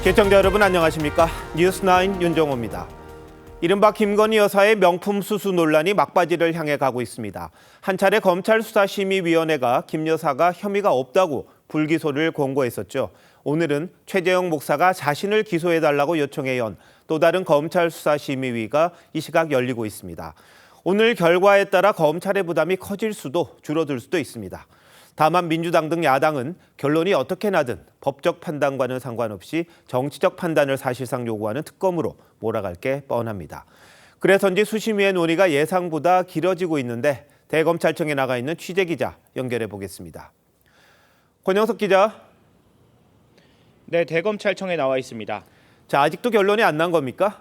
시청자 여러분 안녕하십니까? 뉴스9 윤정호입니다. 이른바 김건희 여사의 명품 수수 논란이 막바지를 향해 가고 있습니다. 한 차례 검찰 수사심의위원회가 김 여사가 혐의가 없다고 불기소를 권고했었죠. 오늘은 최재형 목사가 자신을 기소해달라고 요청해 연 또 다른 검찰 수사심의위가 이 시각 열리고 있습니다. 오늘 결과에 따라 검찰의 부담이 커질 수도 줄어들 수도 있습니다. 다만 민주당 등 야당은 결론이 어떻게 나든 법적 판단과는 상관없이 정치적 판단을 사실상 요구하는 특검으로 몰아갈 게 뻔합니다. 그래서인지 수심위의 논의가 예상보다 길어지고 있는데 대검찰청에 나가 있는 취재기자 연결해 보겠습니다. 권영석 기자. 네, 대검찰청에 나와 있습니다. 자, 아직도 결론이 안 난 겁니까?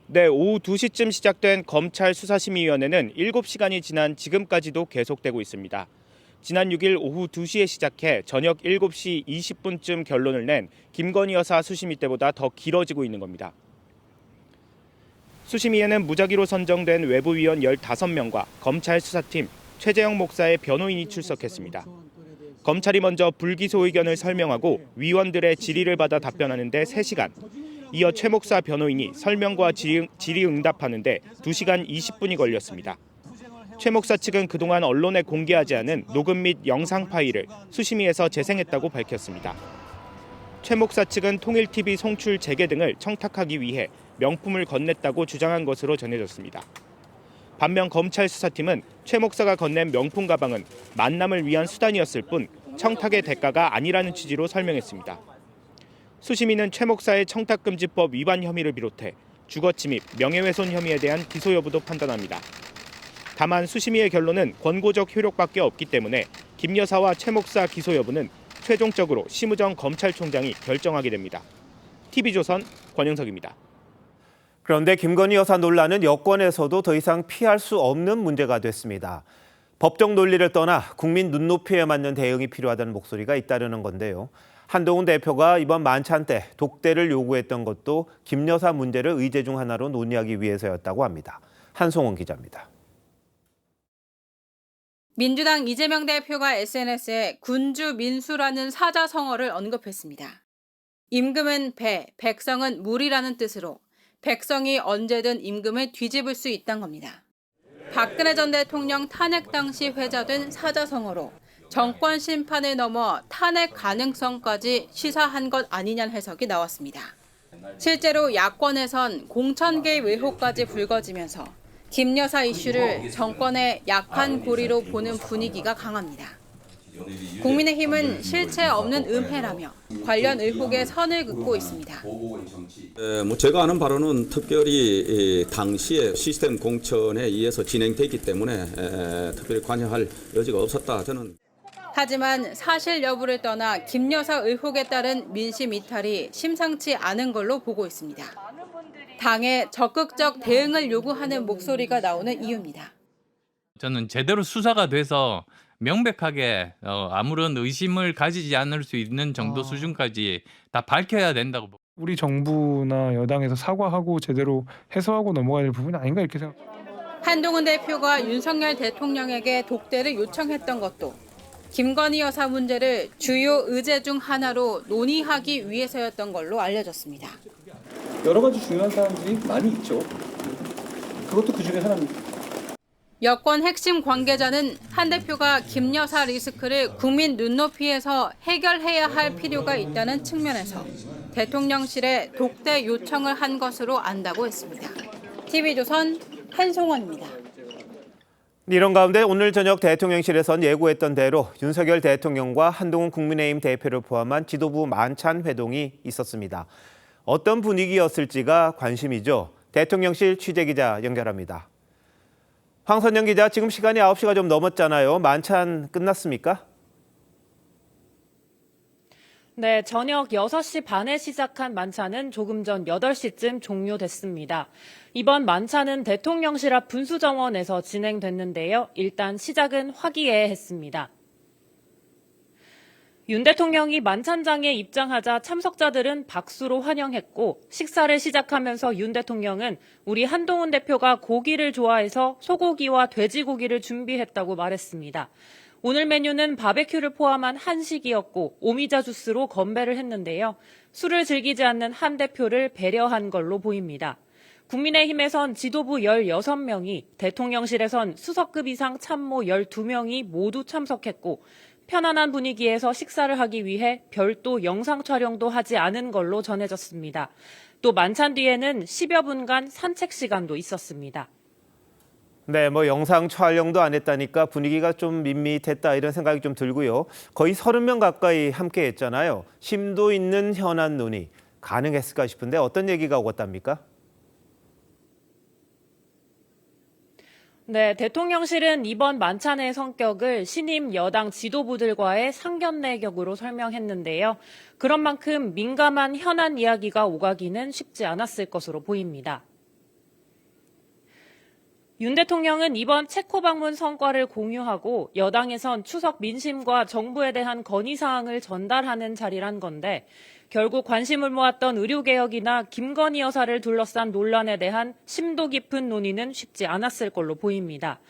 네, 오후 2시쯤 시작된 검찰 수사심의위원회는 7시간이 지난 지금까지도 계속되고 있습니다. 지난 6일 오후 2시에 시작해 저녁 7시 20분쯤 결론을 낸 김건희 여사 수심위 때보다 더 길어지고 있는 겁니다. 수심위에는 무작위로 선정된 외부위원 15명과 검찰 수사팀, 최재형 목사의 변호인이 출석했습니다. 검찰이 먼저 불기소 의견을 설명하고 위원들의 질의를 받아 답변하는 데 3시간, 이어 최 목사 변호인이 설명과 질의응답하는 데 2시간 20분이 걸렸습니다. 최 목사 측은 그동안 언론에 공개하지 않은 녹음 및 영상 파일을 수심위에서 재생했다고 밝혔습니다. 최 목사 측은 통일TV 송출 재개 등을 청탁하기 위해 명품을 건넸다고 주장한 것으로 전해졌습니다. 반면 검찰 수사팀은 최 목사가 건넨 명품 가방은 만남을 위한 수단이었을 뿐 청탁의 대가가 아니라는 취지로 설명했습니다. 수심위는 최 목사의 청탁금지법 위반 혐의를 비롯해 주거침입, 명예훼손 혐의에 대한 기소 여부도 판단합니다. 다만 수심위의 결론은 권고적 효력밖에 없기 때문에 김 여사와 최 목사 기소 여부는 최종적으로 심우정 검찰총장이 결정하게 됩니다. TV조선 권영석입니다. 그런데 김건희 여사 논란은 여권에서도 더 이상 피할 수 없는 문제가 됐습니다. 법적 논리를 떠나 국민 눈높이에 맞는 대응이 필요하다는 목소리가 잇따르는 건데요. 한동훈 대표가 이번 만찬 때 독대를 요구했던 것도 김 여사 문제를 의제 중 하나로 논의하기 위해서였다고 합니다. 한송원 기자입니다. 민주당 이재명 대표가 SNS에 군주 민수라는 사자성어를 언급했습니다. 임금은 배, 백성은 물이라는 뜻으로 백성이 언제든 임금을 뒤집을 수 있다는 겁니다. 박근혜 전 대통령 탄핵 당시 회자된 사자성어로 정권 심판을 넘어 탄핵 가능성까지 시사한 것 아니냐는 해석이 나왔습니다. 실제로 야권에선 공천계의 의혹까지 불거지면서 김 여사 이슈를 정권의 약한 고리로 보는 분위기가 강합니다. 국민의힘은 실체 없는 은폐라며 관련 의혹에 선을 긋고 있습니다. 제가 아는 바로는 특별히 당시에 시스템 공천에 의해서 진행됐기 때문에 특별히 관여할 여지가 없었다. 저는. 하지만 사실 여부를 떠나 김 여사 의혹에 따른 민심 이탈이 심상치 않은 걸로 보고 있습니다. 당에 적극적 대응을 요구하는 목소리가 나오는 이유입니다. 저는 제대로 수사가 돼서 명백하게 아무런 의심을 가지지 않을 수 있는 정도 수준까지 다 밝혀야 된다고 봅니다. 우리 정부나 여당에서 사과하고 제대로 해소하고 넘어가야 될 부분이 아닌가 이렇게 생각합니다. 한동훈 대표가 윤석열 대통령에게 독대를 요청했던 것도 김건희 여사 문제를 주요 의제 중 하나로 논의하기 위해서였던 걸로 알려졌습니다. 여러 가지 중요한 사람들이 많이 있죠. 그것도 그 중에 하나입니다. 여권 핵심 관계자는 한 대표가 김 여사 리스크를 국민 눈높이에서 해결해야 할 필요가 있다는 측면에서 대통령실에 독대 요청을 한 것으로 안다고 했습니다. TV조선 한송원입니다. 이런 가운데 오늘 저녁 대통령실에선 예고했던 대로 윤석열 대통령과 한동훈 국민의힘 대표를 포함한 지도부 만찬 회동이 있었습니다. 어떤 분위기였을지가 관심이죠. 대통령실 취재기자 연결합니다. 황선영 기자, 지금 시간이 9시가 좀 넘었잖아요. 만찬 끝났습니까? 네, 저녁 6시 반에 시작한 만찬은 조금 전 8시쯤 종료됐습니다. 이번 만찬은 대통령실 앞 분수정원에서 진행됐는데요. 일단 시작은 화기애애했습니다. 윤 대통령이 만찬장에 입장하자 참석자들은 박수로 환영했고 식사를 시작하면서 윤 대통령은 우리 한동훈 대표가 고기를 좋아해서 소고기와 돼지고기를 준비했다고 말했습니다. 오늘 메뉴는 바베큐를 포함한 한식이었고 오미자 주스로 건배를 했는데요. 술을 즐기지 않는 한 대표를 배려한 걸로 보입니다. 국민의힘에선 지도부 16명이, 대통령실에선 수석급 이상 참모 12명이 모두 참석했고 편안한 분위기에서 식사를 하기 위해 별도 영상 촬영도 하지 않은 걸로 전해졌습니다. 또 만찬 뒤에는 10여 분간 산책 시간도 있었습니다. 네, 뭐 영상 촬영도 안 했다니까 분위기가 좀 밋밋했다 이런 생각이 좀 들고요. 거의 30명 가까이 함께 했잖아요. 심도 있는 현안 논의 가능했을까 싶은데 어떤 얘기가 오갔답니까? 네, 대통령실은 이번 만찬의 성격을 신임 여당 지도부들과의 상견례격으로 설명했는데요. 그런 만큼 민감한 현안 이야기가 오가기는 쉽지 않았을 것으로 보입니다. 윤 대통령은 이번 체코 방문 성과를 공유하고 여당에선 추석 민심과 정부에 대한 건의사항을 전달하는 자리란 건데 결국 관심을 모았던 의료개혁이나 김건희 여사를 둘러싼 논란에 대한 심도 깊은 논의는 쉽지 않았을 걸로 보입니다.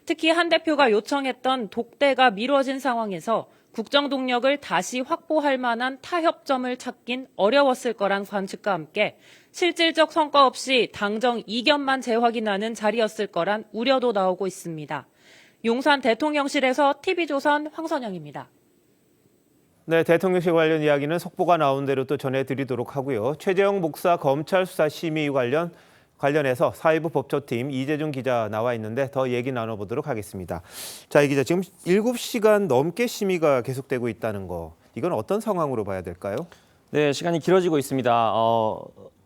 특히 한 대표가 요청했던 독대가 미뤄진 상황에서 국정 동력을 다시 확보할 만한 타협점을 찾긴 어려웠을 거란 관측과 함께 실질적 성과 없이 당정 이견만 재확인하는 자리였을 거란 우려도 나오고 있습니다. 용산 대통령실에서 TV조선 황선영입니다. 네, 대통령실 관련 이야기는 속보가 나온 대로 또 전해드리도록 하고요. 최재형 목사 검찰 수사 심의 관련해서 사회부 법조팀 이재준 기자 나와 있는데 더 얘기 나눠보도록 하겠습니다. 자, 이 기자 지금 7시간 넘게 심의가 계속되고 있다는 거. 이건 어떤 상황으로 봐야 될까요? 네, 시간이 길어지고 있습니다.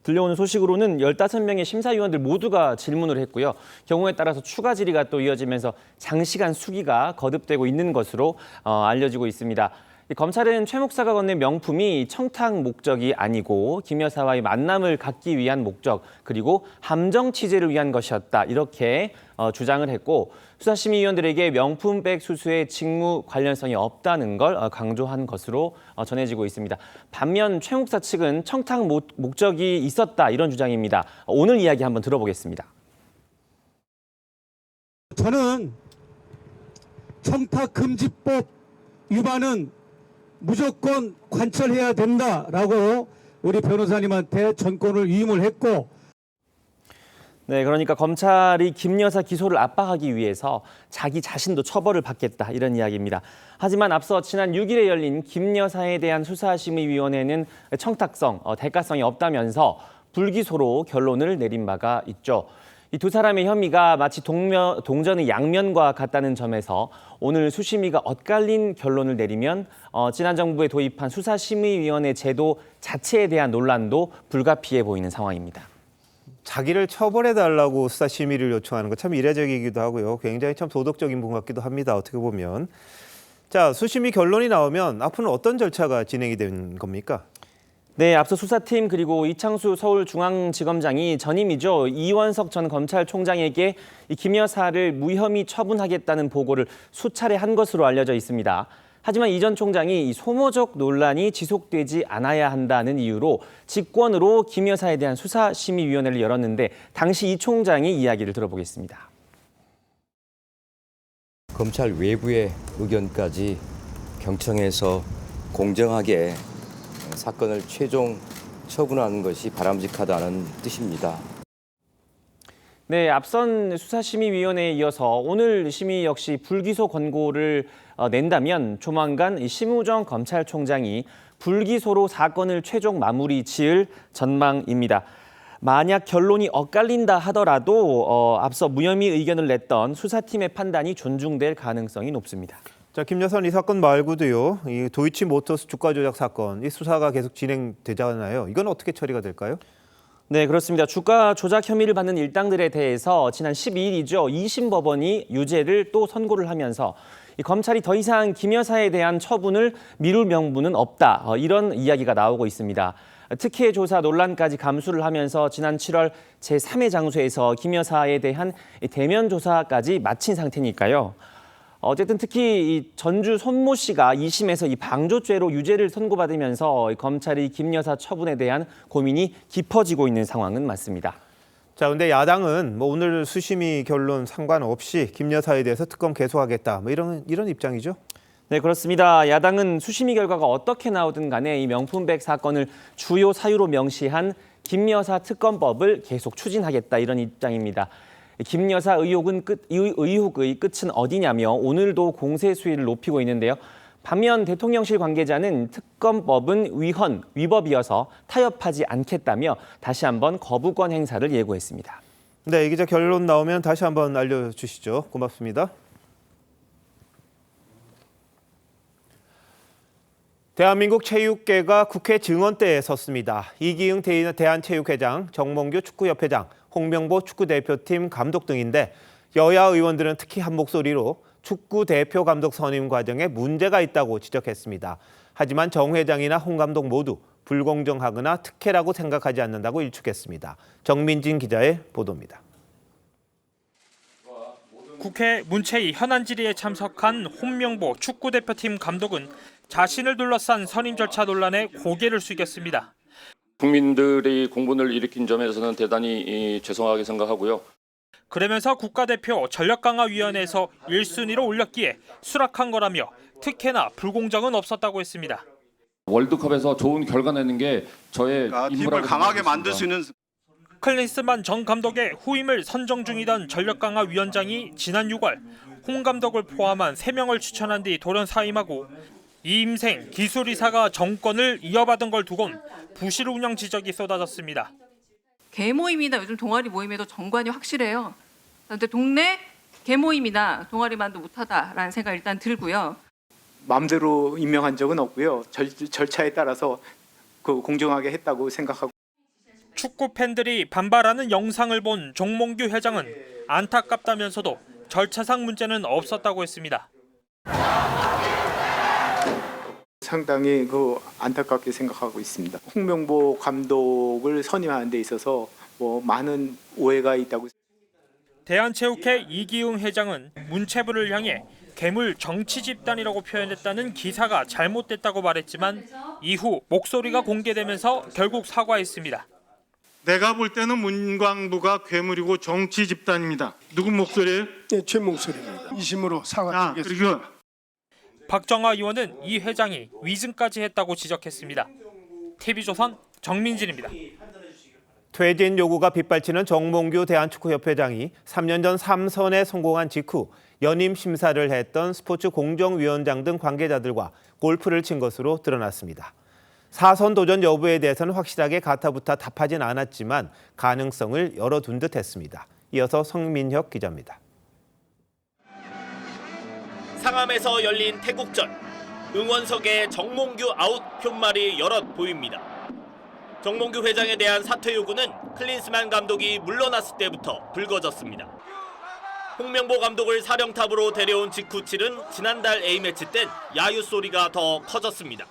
들려오는 소식으로는 15명의 심사위원들 모두가 질문을 했고요. 경우에 따라서 추가 질의가 또 이어지면서 장시간 수기가 거듭되고 있는 것으로 알려지고 있습니다. 검찰은 최 목사가 건넨 명품이 청탁 목적이 아니고 김 여사와의 만남을 갖기 위한 목적 그리고 함정 취재를 위한 것이었다 이렇게 주장을 했고 수사심의위원들에게 명품백 수수에 직무 관련성이 없다는 걸 강조한 것으로 전해지고 있습니다. 반면 최 목사 측은 청탁 목적이 있었다 이런 주장입니다. 오늘 이야기 한번 들어보겠습니다. 저는 청탁금지법 위반은 무조건 관철해야 된다라고 우리 변호사님한테 전권을 위임을 했고 네, 그러니까 검찰이 김 여사 기소를 압박하기 위해서 자기 자신도 처벌을 받겠다 이런 이야기입니다. 하지만 앞서 지난 6일에 열린 김 여사에 대한 수사심의위원회는 청탁성, 대가성이 없다면서 불기소로 결론을 내린 바가 있죠. 이 두 사람의 혐의가 마치 동전의 양면과 같다는 점에서 오늘 수심위가 엇갈린 결론을 내리면 지난 정부에 도입한 수사심의위원회 제도 자체에 대한 논란도 불가피해 보이는 상황입니다. 자기를 처벌해달라고 수사심의를 요청하는 거 참 이례적이기도 하고요. 굉장히 참 도덕적인 부분 같기도 합니다. 어떻게 보면. 자, 수심위 결론이 나오면 앞으로는 어떤 절차가 진행이 된 겁니까? 네, 앞서 수사팀 그리고 이창수 서울중앙지검장이 전임이죠. 이원석 전 검찰총장에게 이 김 여사를 무혐의 처분하겠다는 보고를 수차례 한 것으로 알려져 있습니다. 하지만 이 전 총장이 이 소모적 논란이 지속되지 않아야 한다는 이유로 직권으로 김 여사에 대한 수사심의위원회를 열었는데 당시 이 총장이 이야기를 들어보겠습니다. 검찰 외부의 의견까지 경청해서 공정하게 사건을 최종 처분하는 것이 바람직하다는 뜻입니다. 네, 앞선 수사심의위원회에 이어서 오늘 심의 역시 불기소 권고를 낸다면 조만간 심우정 검찰총장이 불기소로 사건을 최종 마무리 지을 전망입니다. 만약 결론이 엇갈린다 하더라도 앞서 무혐의 의견을 냈던 수사팀의 판단이 존중될 가능성이 높습니다. 자, 김 여사는 이 사건 말고도요. 이 도이치모터스 주가 조작 사건, 이 수사가 계속 진행되잖아요. 이건 어떻게 처리가 될까요? 네, 그렇습니다. 주가 조작 혐의를 받는 일당들에 대해서 지난 12일이죠. 2심 법원이 유죄를 또 선고를 하면서 이 검찰이 더 이상 김 여사에 대한 처분을 미룰 명분은 없다. 이런 이야기가 나오고 있습니다. 특혜 조사 논란까지 감수를 하면서 지난 7월 제3회 장소에서 김 여사에 대한 대면 조사까지 마친 상태니까요. 어쨌든 특히 이 전주 손모 씨가 2심에서 이 방조죄로 유죄를 선고받으면서 검찰이 김 여사 처분에 대한 고민이 깊어지고 있는 상황은 맞습니다. 자, 근데 야당은 뭐 오늘 수심위 결론 상관없이 김 여사에 대해서 특검 계속하겠다. 뭐 이런 입장이죠. 네, 그렇습니다. 야당은 수심위 결과가 어떻게 나오든 간에 이 명품백 사건을 주요 사유로 명시한 김 여사 특검법을 계속 추진하겠다 이런 입장입니다. 김 여사 의혹의 끝은 어디냐며 오늘도 공세 수위를 높이고 있는데요. 반면 대통령실 관계자는 특검법은 위법이어서 타협하지 않겠다며 다시 한번 거부권 행사를 예고했습니다. 네, 이 기자 결론 나오면 다시 한번 알려주시죠. 고맙습니다. 대한민국 체육계가 국회 증언대에 섰습니다. 이기흥 대한체육회장, 정몽규 축구협회장, 홍명보 축구대표팀 감독 등인데 여야 의원들은 특히 한 목소리로 축구 대표 감독 선임 과정에 문제가 있다고 지적했습니다. 하지만 정 회장이나 홍 감독 모두 불공정하거나 특혜라고 생각하지 않는다고 일축했습니다. 정민진 기자의 보도입니다. 국회 문체위 현안 질의에 참석한 홍명보 축구대표팀 감독은 자신을 둘러싼 선임 절차 논란에 고개를 숙였습니다. 국민들의 공분을 일으킨 점에서는 대단히 죄송하게 생각하고요. 그러면서 국가대표 전력강화위원회에서 1순위로 올렸기에 수락한 거라며 특혜나 불공정은 없었다고 했습니다. 월드컵에서 좋은 결과 내는 게 저의 팀을 강하게 만들 수 있는 클린스만 전 감독의 후임을 선정 중이던 전력강화위원장이 지난 6월 홍 감독을 포함한 3명을 추천한 뒤 돌연 사임하고 이임생 기술이사가 정권을 이어받은 걸 두곤 부실 운영 지적이 쏟아졌습니다. 개모임이나 요즘 동아리 모임에도 정관이 확실해요. 그런데 동네 개모임이나 동아리만도 못하다라는 생각이 일단 들고요. 마음대로 임명한 적은 없고요. 절차에 따라서 공정하게 했다고 생각하고. 축구 팬들이 반발하는 영상을 본 정몽규 회장은 안타깝다면서도 절차상 문제는 없었다고 했습니다. 상당히 안타깝게 생각하고 있습니다. 홍명보 감독을 선임하는 데 있어서 많은 오해가 있다고. 대한체육회 이기흥 회장은 문체부를 향해 괴물 정치 집단이라고 표현했다는 기사가 잘못됐다고 말했지만 이후 목소리가 공개되면서 결국 사과했습니다. 내가 볼 때는 문광부가 괴물이고 정치 집단입니다. 누구 목소리예요? 네, 제 목소리입니다. 이심으로 사과드리겠습니다. 그리고 박정아 의원은 이 회장이 위증까지 했다고 지적했습니다. TV조선 정민진입니다. 퇴진 요구가 빗발치는 정몽규 대한축구협회장이 3년 전 3선에 성공한 직후 연임 심사를 했던 스포츠 공정위원장 등 관계자들과 골프를 친 것으로 드러났습니다. 4선 도전 여부에 대해서는 확실하게 가타부타 답하진 않았지만 가능성을 열어둔 듯 했습니다. 이어서 성민혁 기자입니다. 상암에서 열린 태국전. 응원석에 정몽규 아웃 표말이 여럿 보입니다. 정몽규 회장에 대한 사퇴 요구는 클린스만 감독이 물러났을 때부터 불거졌습니다. 홍명보 감독을 사령탑으로 데려온 직후 치른 지난달 A매치 땐 야유 소리가 더 커졌습니다.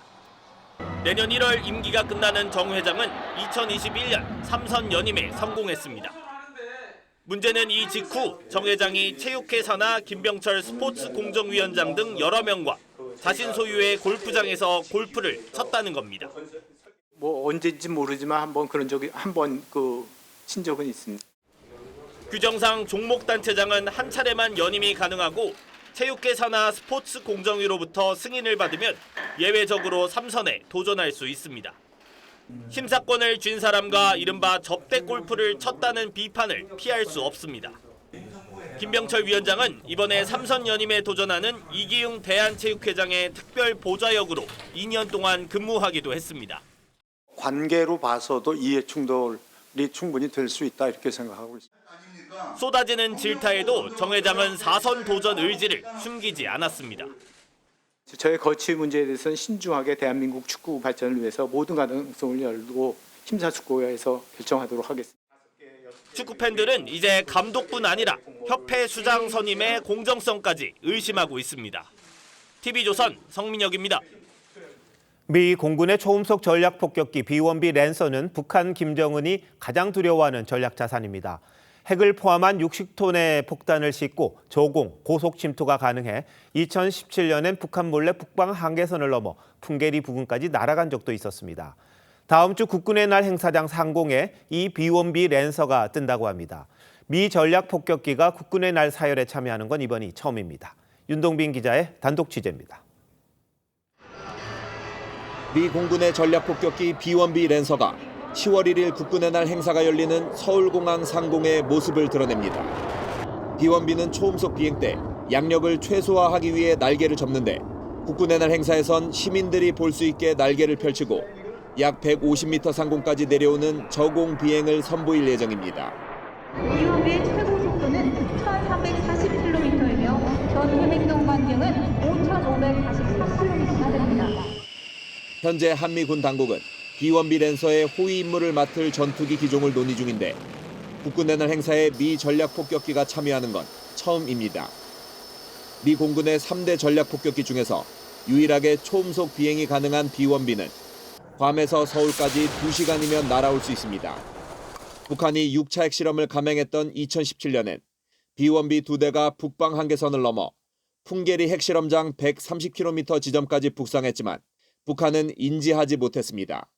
내년 1월 임기가 끝나는 정 회장은 2021년 3선 연임에 성공했습니다. 문제는 이 직후 정 회장이 체육회 산하 김병철 스포츠 공정위원장 등 여러 명과 자신 소유의 골프장에서 골프를 쳤다는 겁니다. 언제인지 모르지만 한번 친 적은 있습니다. 규정상 종목단체장은 한 차례만 연임이 가능하고 체육계 산하 스포츠 공정위로부터 승인을 받으면 예외적으로 3선에 도전할 수 있습니다. 심사권을 쥔 사람과 이른바 접대 골프를 쳤다는 비판을 피할 수 없습니다. 김병철 위원장은 이번에 3선 연임에 도전하는 이기흥 대한체육회장의 특별 보좌역으로 2년 동안 근무하기도 했습니다. 관계로 봐서도 이해 충돌이 충분히 될 수 있다 이렇게 생각하고 있습니다. 쏟아지는 질타에도 정 회장은 4선 도전 의지를 숨기지 않았습니다. 저의 거취 문제에 대해서는 신중하게 대한민국 축구 발전을 위해서 모든 가능성을 열고 심사숙고해서 결정하도록 하겠습니다. 축구 팬들은 이제 감독뿐 아니라 협회 수장 선임의 공정성까지 의심하고 있습니다. TV조선 성민혁입니다. 미 공군의 초음속 전략 폭격기 B-1B 랜서는 북한 김정은이 가장 두려워하는 전략 자산입니다. 핵을 포함한 60톤의 폭탄을 싣고 저공, 고속 침투가 가능해 2017년엔 북한 몰래 북방 한계선을 넘어 풍계리 부근까지 날아간 적도 있었습니다. 다음 주 국군의 날 행사장 상공에 이 B1B 랜서가 뜬다고 합니다. 미 전략 폭격기가 국군의 날 사열에 참여하는 건 이번이 처음입니다. 윤동빈 기자의 단독 취재입니다. 미 공군의 전략 폭격기 B1B 랜서가 10월 1일 국군의 날 행사가 열리는 서울공항 상공의 모습을 드러냅니다. B1B는 초음속 비행 때 양력을 최소화하기 위해 날개를 접는데 국군의 날 행사에선 시민들이 볼 수 있게 날개를 펼치고 약 150m 상공까지 내려오는 저공 비행을 선보일 예정입니다. B1B의 최고 속도는 1,340km이며 전후 행동 반경은 5,543km가 됩니다. 현재 한미군 당국은 B1B 랜서의 호위 임무를 맡을 전투기 기종을 논의 중인데 국군의 날 행사에 미 전략 폭격기가 참여하는 건 처음입니다. 미 공군의 3대 전략 폭격기 중에서 유일하게 초음속 비행이 가능한 B1B는 괌에서 서울까지 2시간이면 날아올 수 있습니다. 북한이 6차 핵실험을 감행했던 2017년엔 B1B 2대가 북방 한계선을 넘어 풍계리 핵실험장 130km 지점까지 북상했지만 북한은 인지하지 못했습니다.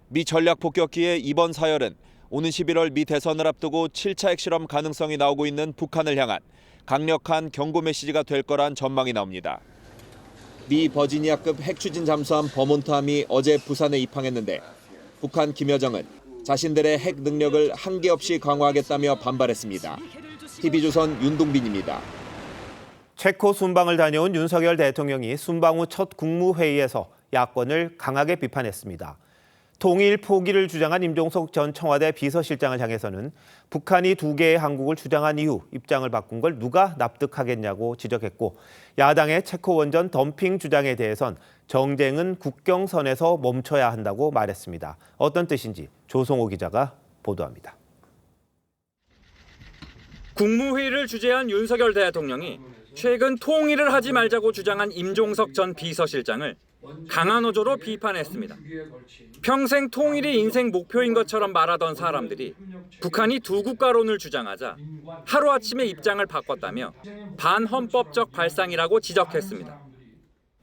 미 전략 폭격기의 이번 사열은 오는 11월 미 대선을 앞두고 7차 핵실험 가능성이 나오고 있는 북한을 향한 강력한 경고 메시지가 될 거란 전망이 나옵니다. 미 버지니아급 핵추진 잠수함 버몬트함이 어제 부산에 입항했는데 북한 김여정은 자신들의 핵 능력을 한계 없이 강화하겠다며 반발했습니다. TV조선 윤동빈입니다. 체코 순방을 다녀온 윤석열 대통령이 순방 후 첫 국무회의에서 야권을 강하게 비판했습니다. 통일 포기를 주장한 임종석 전 청와대 비서실장을 향해서는 북한이 2개의 한국을 주장한 이후 입장을 바꾼 걸 누가 납득하겠냐고 지적했고 야당의 체코 원전 덤핑 주장에 대해선 정쟁은 국경선에서 멈춰야 한다고 말했습니다. 어떤 뜻인지 조성호 기자가 보도합니다. 국무회의를 주재한 윤석열 대통령이 최근 통일을 하지 말자고 주장한 임종석 전 비서실장을 강한 어조로 비판했습니다. 평생 통일이 인생 목표인 것처럼 말하던 사람들이 북한이 두 국가론을 주장하자 하루아침에 입장을 바꿨다며 반헌법적 발상이라고 지적했습니다.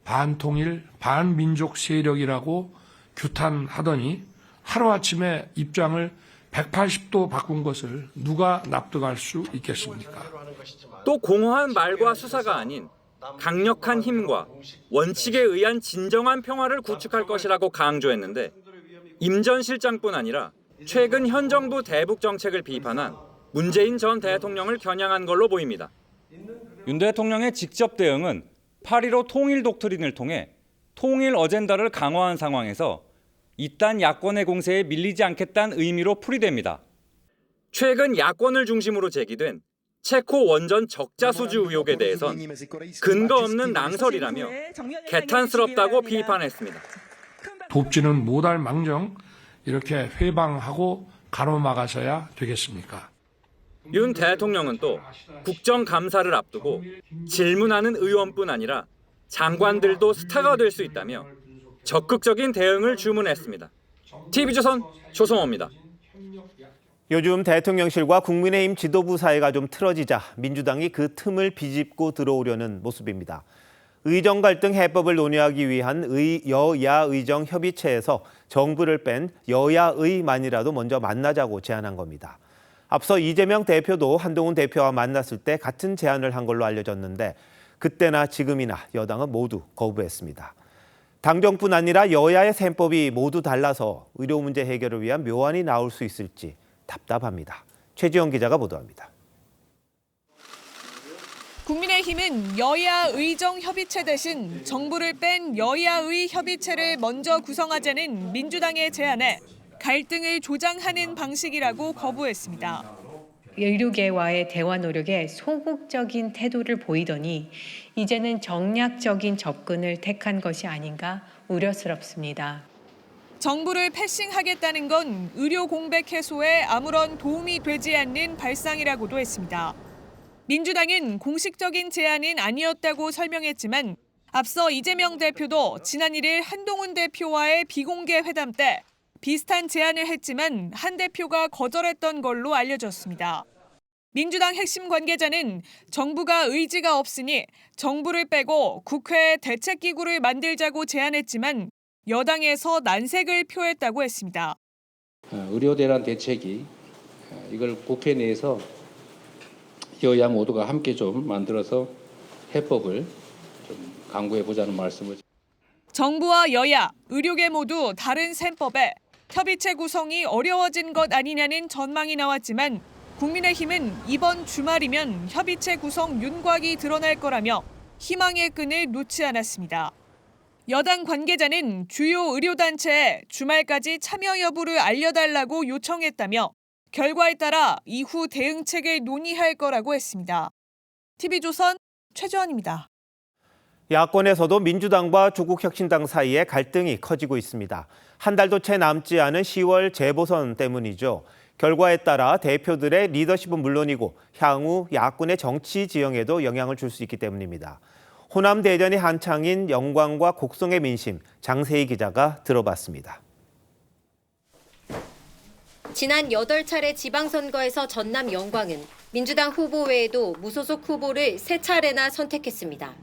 반통일, 반민족 세력이라고 규탄하더니 하루아침에 입장을 180도 바꾼 것을 누가 납득할 수 있겠습니까? 또 공허한 말과 수사가 아닌 강력한 힘과 원칙에 의한 진정한 평화를 구축할 것이라고 강조했는데 임 전 실장뿐 아니라 최근 현 정부 대북 정책을 비판한 문재인 전 대통령을 겨냥한 걸로 보입니다. 윤 대통령의 직접 대응은 8.15 통일 독트린을 통해 통일 어젠다를 강화한 상황에서 이딴 야권의 공세에 밀리지 않겠다는 의미로 풀이됩니다. 최근 야권을 중심으로 제기된 체코 원전 적자 수주 의혹에 대해선 근거 없는 낭설이라며 개탄스럽다고 비판했습니다. 돕지는 못할 망정 이렇게 회방하고 가로막아서야 되겠습니까? 윤 대통령은 또 국정감사를 앞두고 질문하는 의원뿐 아니라 장관들도 스타가 될 수 있다며 적극적인 대응을 주문했습니다. TV조선 조성호입니다. 요즘 대통령실과 국민의힘 지도부 사이가 좀 틀어지자 민주당이 그 틈을 비집고 들어오려는 모습입니다. 의정 갈등 해법을 논의하기 위한 여야 의정 협의체에서 정부를 뺀 여야의만이라도 먼저 만나자고 제안한 겁니다. 앞서 이재명 대표도 한동훈 대표와 만났을 때 같은 제안을 한 걸로 알려졌는데 그때나 지금이나 여당은 모두 거부했습니다. 당정뿐 아니라 여야의 셈법이 모두 달라서 의료 문제 해결을 위한 묘안이 나올 수 있을지 답답합니다. 최지영 기자가 보도합니다. 국민의힘은 여야 의정 협의체 대신 정부를 뺀 여야의 협의체를 먼저 구성하자는 민주당의 제안에 갈등을 조장하는 방식이라고 거부했습니다. 의료계와의 대화 노력에 소극적인 태도를 보이더니 이제는 정략적인 접근을 택한 것이 아닌가 우려스럽습니다. 정부를 패싱하겠다는 건 의료 공백 해소에 아무런 도움이 되지 않는 발상이라고도 했습니다. 민주당은 공식적인 제안은 아니었다고 설명했지만 앞서 이재명 대표도 지난 1일 한동훈 대표와의 비공개 회담 때 비슷한 제안을 했지만 한 대표가 거절했던 걸로 알려졌습니다. 민주당 핵심 관계자는 정부가 의지가 없으니 정부를 빼고 국회에 대책기구를 만들자고 제안했지만 여당에서 난색을 표했다고 했습니다. 의료 대란 대책이 이걸 국회 내에서 여야 모두가 함께 좀 만들어서 해법을 좀 강구해 보자는 말씀을. 정부와 여야, 의료계 모두 다른 셈법에 협의체 구성이 어려워진 것 아니냐는 전망이 나왔지만 국민의힘은 이번 주말이면 협의체 구성 윤곽이 드러날 거라며 희망의 끈을 놓지 않았습니다. 여당 관계자는 주요 의료단체에 주말까지 참여 여부를 알려달라고 요청했다며 결과에 따라 이후 대응책을 논의할 거라고 했습니다. TV조선 최주원입니다. 야권에서도 민주당과 조국혁신당 사이에 갈등이 커지고 있습니다. 한 달도 채 남지 않은 10월 재보선 때문이죠. 결과에 따라 대표들의 리더십은 물론이고 향후 야권의 정치 지형에도 영향을 줄 수 있기 때문입니다. 호남 대전이 한창인 영광과 곡성의 민심, 장세희 기자가 들어봤습니다. 지난 8차례 지방선거에서 전남 영광은 민주당 후보 외에도 무소속 후보를 3차례나 선택했습니다.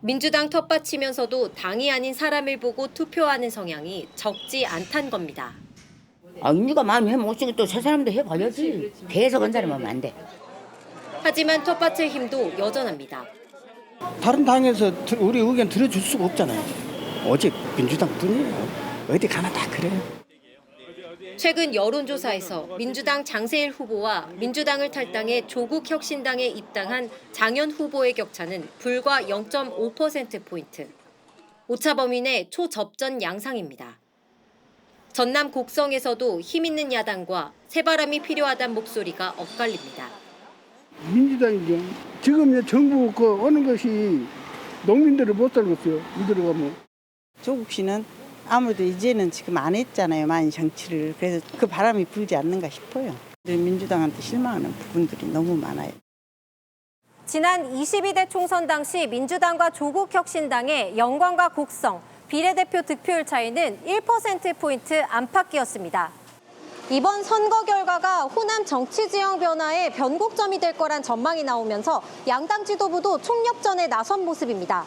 민주당 텃밭이면서도 당이 아닌 사람을 보고 투표하는 성향이 적지 않단 겁니다. 우리가 마음이 못 쓰게 또 저 사람도 해봐야지. 계속 한 사람 하면 안 돼. 하지만 텃밭의 힘도 여전합니다. 다른 당에서 우리 의견 들어줄 수가 없잖아요. 오직 민주당뿐이에요. 어디 가나 다 그래요. 최근 여론조사에서 민주당 장세일 후보와 민주당을 탈당해 조국혁신당에 입당한 장현 후보의 격차는 불과 0.5%포인트. 오차 범위 내 초접전 양상입니다. 전남 곡성에서도 힘 있는 야당과 새바람이 필요하다는 목소리가 엇갈립니다. 민주당이죠. 지금 정부 오는 것이 농민들을 못 살겠어요. 이대로 가면. 조국 씨는 아무래도 이제는 지금 안 했잖아요. 많이 정치를. 그래서 그 바람이 불지 않는가 싶어요. 민주당한테 실망하는 부분들이 너무 많아요. 지난 22대 총선 당시 민주당과 조국혁신당의 영광과 곡성, 비례대표 득표율 차이는 1%포인트 안팎이었습니다. 이번 선거 결과가 호남 정치 지형 변화의 변곡점이 될 거란 전망이 나오면서 양당 지도부도 총력전에 나선 모습입니다.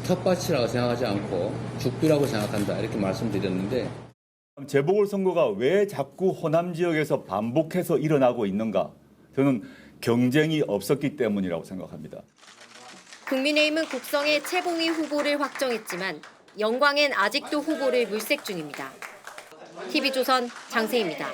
텃밭이라고 생각하지 않고 죽비라고 생각한다 이렇게 말씀드렸는데 재보궐선거가 왜 자꾸 호남 지역에서 반복해서 일어나고 있는가? 저는 경쟁이 없었기 때문이라고 생각합니다. 국민의힘은 곡성에 최봉희 후보를 확정했지만 영광엔 아직도 후보를 물색 중입니다. TV조선 장세희입니다.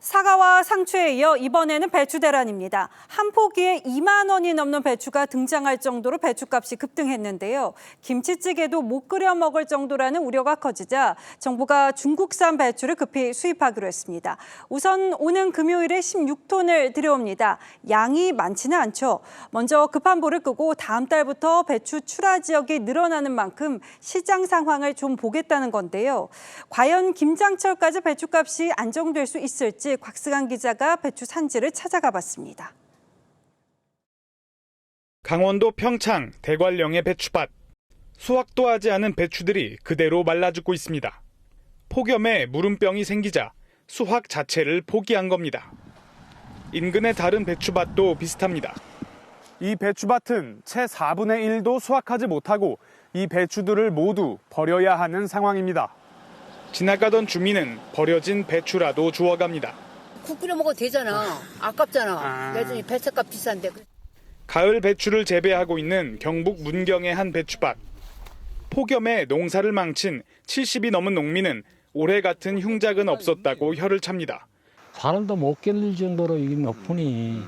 사과와 상추에 이어 이번에는 배추 대란입니다. 한 포기에 2만 원이 넘는 배추가 등장할 정도로 배추값이 급등했는데요. 김치찌개도 못 끓여 먹을 정도라는 우려가 커지자 정부가 중국산 배추를 급히 수입하기로 했습니다. 우선 오는 금요일에 16톤을 들여옵니다. 양이 많지는 않죠. 먼저 급한 불을 끄고 다음 달부터 배추 출하 지역이 늘어나는 만큼 시장 상황을 좀 보겠다는 건데요. 과연 김장철까지 배추값이 안정될 수 있을지 곽승환 기자가 배추 산지를 찾아가 봤습니다. 강원도 평창 대관령의 배추밭. 수확도 하지 않은 배추들이 그대로 말라 죽고 있습니다. 폭염에 무름병이 생기자 수확 자체를 포기한 겁니다. 인근의 다른 배추밭도 비슷합니다. 이 배추밭은 채 4분의 1도 수확하지 못하고 이 배추들을 모두 버려야 하는 상황입니다. 지나가던 주민은 버려진 배추라도 주워갑니다. 국 끓여 먹어도 되잖아. 아깝잖아. 내전에 배추값 비싼데. 가을 배추를 재배하고 있는 경북 문경의 한 배추밭. 폭염에 농사를 망친 70이 넘은 농민은 올해 같은 흉작은 없었다고 혀를 찹니다. 사람도 못 견딜 정도로 이게 높으니